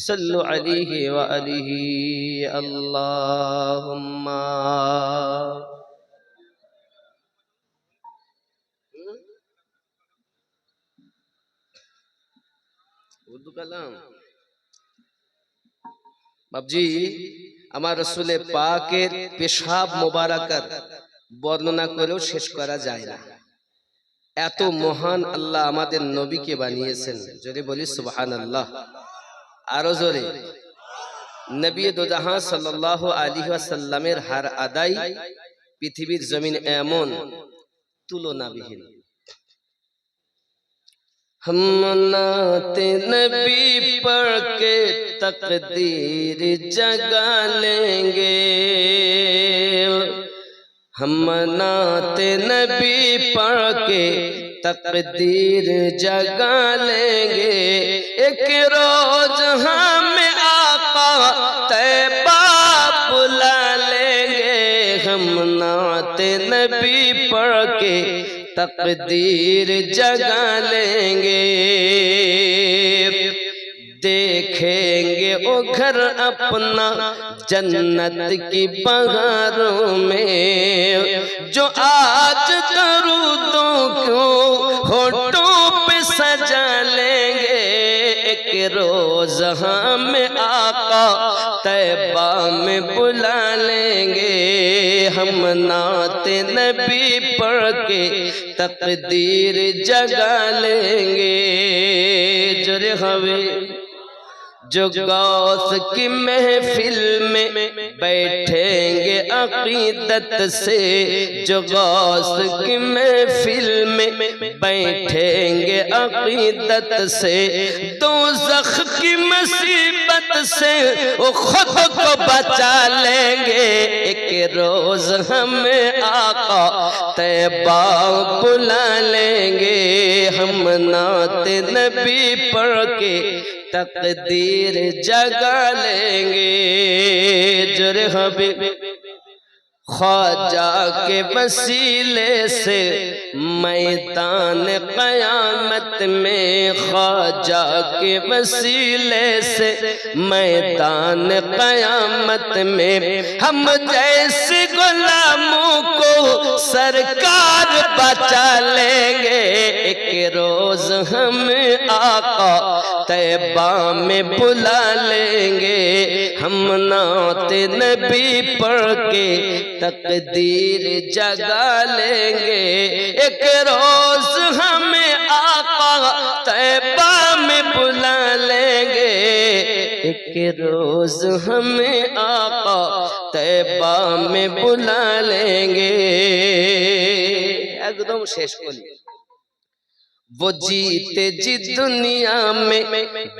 صلوا عليه وآله اللهم. উর্দু কালাম বাবজি, আমার রাসূলে পাকের পেশাব মোবারকার বর্ণনা করেও শেষ করা যায় না। এত মহান আল্লাহ আমাদের নবীকে বানিয়েছেন, যদি বলি সুবহানাল্লাহ। আরো জোরে। নবী দুজাহান সাল্লাল্লাহু আলাইহি ওয়াসাল্লামের হার আদায় পৃথিবীর জমিন এমন তুলনাবিহীন। ہم نعت نبی پڑھ کے تقدیر جگا لیں گے، ہم نعت نبی پڑھ کے تقدیر جگا لیں گے، ایک روز ہمیں آقا طیبہ بلا لیں گے، ہم نعت نبی پڑھ کے تقدیر جگا لیں گے، دیکھیں گے وہ گھر اپنا جنت کی بہاروں میں، جو آج درودوں کو ہونٹوں پہ سجا لیں گے، ایک روز ہمیں آقا طیبہ میں بلا لیں گے، ہم نعت نبی پڑھ کے تقدیر جگا لیں گے، جرے ہوئے جو غوث کی محفل میں بیٹھیں گے عقیدت سے، جو غوث کی محفل میں بیٹھیں گے عقیدت سے، دوزخ کی مصیبت سے وہ خود کو بچا لیں گے، ایک روز ہمیں آقا طیبہ بلا لیں گے، ہم نعت نبی پڑھ کے تقدیر جگا لیں گے، جرے حبیب خواجہ کے وسیلے سے میدان قیامت میں، خواجہ کے وسیلے سے میدان قیامت میں، ہم جیسے غلاموں کو سرکار بچا لیں گے، ایک روز ہمیں آقا طیبہ میں بلا لیں گے، ہم نعت نبی پڑھ کے تقدیر جگا لیں گے، ایک روز ہمیں آقا طیبہ میں بلا لیں گے، ایک روز ہمیں آقا طیبہ میں بلا لیں گے، ایک دم شیش بولی، وہ جیتے جی دنیا میں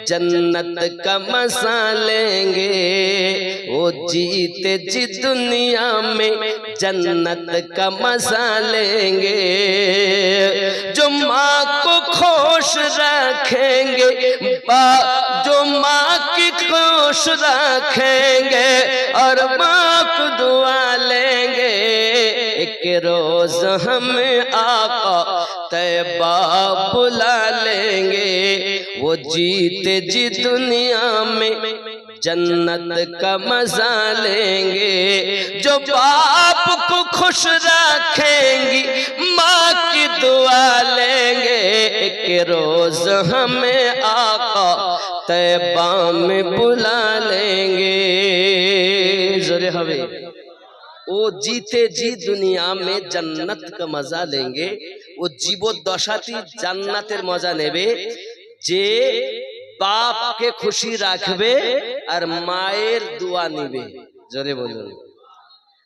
جنت کا مزہ لیں گے، وہ جیتے جی دنیا میں جنت کا مزہ لیں گے، جو ماں کو خوش رکھیں گے، جو ماں کی خوش رکھیں گے اور ماں کو دعا لیں گے، ایک روز ہمیں آقا طیبہ بلا لیں گے، وہ جیتے جی دنیا میں جنت کا مزہ لیں گے، جو باپ کو خوش رکھیں گی ماں کی دعا لیں گے، ایک روز ہمیں آقا طیبہ میں بلا لیں گے، ذرے ہوئے ও জিতে জি দুনিয়া মে জান্নাত কা মজা লেঙ্গে, ও জীবদ্দশাতেই জান্নাতের মজা নেবে যে বাপকে খুশি রাখবে আর মায়ের দোয়া নেবে। জোরে বলুন।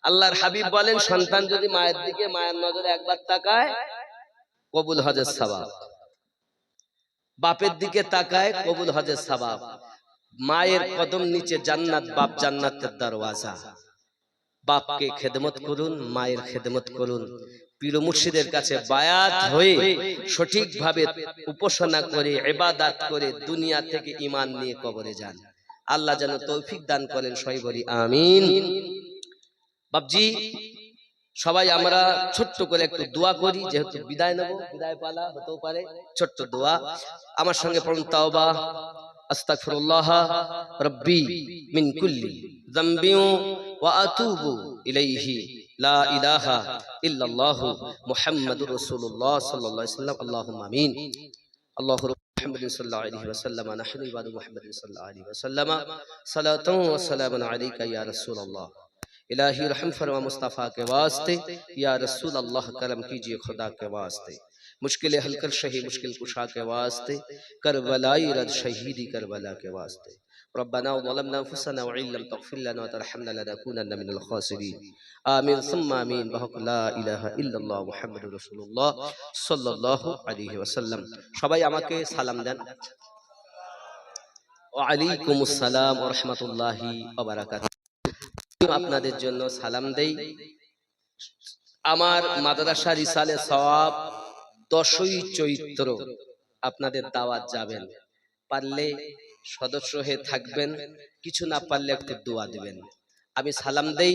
আল্লাহর হাবিব বলেন, সন্তান যদি মায়ের দিকে মায়ের নজরে একবার তাকায় কবুল হজের সওয়াব, বাপের দিকে তাকায় কবুল হজের সওয়াব, মায়ের কদম নিচে জান্নাত, বাপ জান্নাতের দরওয়াজা। বাপকে খেদমত করুন, মায়ের খেদমত করুন, পীর মুর্শিদের কাছে বায়াত হয়ে সঠিকভাবে উপাসনা করে ইবাদত করে দুনিয়া থেকে ঈমান নিয়ে কবরে যান। আল্লাহ যেন তৌফিক দান করেন, সবাই বলি আমিন। বাপজি, সবাই আমরা ছোট্ট করে একটু দোয়া করি, যেহেতু বিদায় নেব, বিদায় পালা হতেও পারে, ছোট্ট দোয়া আমার সঙ্গে পড়ুন। তাওবা আস্তাগফিরুল্লাহ রাব্বি মিন কুল্লি যামবি ওয়া আতুবু ইলাইহি লা ইলাহা ইল্লাল্লাহু মুহাম্মাদুর রাসূলুল্লাহ সাল্লাল্লাহু আলাইহি ওয়াসাল্লাম। আল্লাহুম্মা আমিন। আল্লাহু মুহাম্মাদিন সাল্লাল্লাহু আলাইহি ওয়াসাল্লাম, নাহনু ইবাদু মুহাম্মাদিন সাল্লাল্লাহু আলাইহি ওয়াসাল্লাম, সালাতান ওয়া সালামান আলাইকা ইয়া রাসূলুল্লাহ। इलाही रहम फरमा मुस्तफ़ा के वास्ते, या रसूल अल्लाह करम कीजिए खुदा के वास्ते, मुश्किलें हल कर शही मुश्किल कुशा के वास्ते, करबलाई रद शहीदी करबला के वास्ते। ربنا ظلمنا أنفسنا وإن لم تغفر لنا وترحمنا لنكونن من الخاسرين آمين ثم آمين بحق لا إله إلا الله محمد رسول الله صلى الله عليه وسلم সবাই আমাকে সালাম দেন ওয়া আলাইকুমুস সালাম ওয়া রাহমাতুল্লাহি ওয়া বারাকাতুহু আপনাদের জন্য সালাম দেই আমার মাদ্রাসা রিসালে সওয়াব 10ই চৈত্র আপনাদের দাওয়াত যাবেন পারলে সদস্য হয়ে থাকবেন কিছু না পারলে একটু দোয়া দিবেন আমি সালাম দেই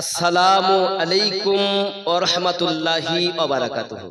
আসসালামু আলাইকুম ওয়া রাহমাতুল্লাহি ওয়া বারাকাতুহু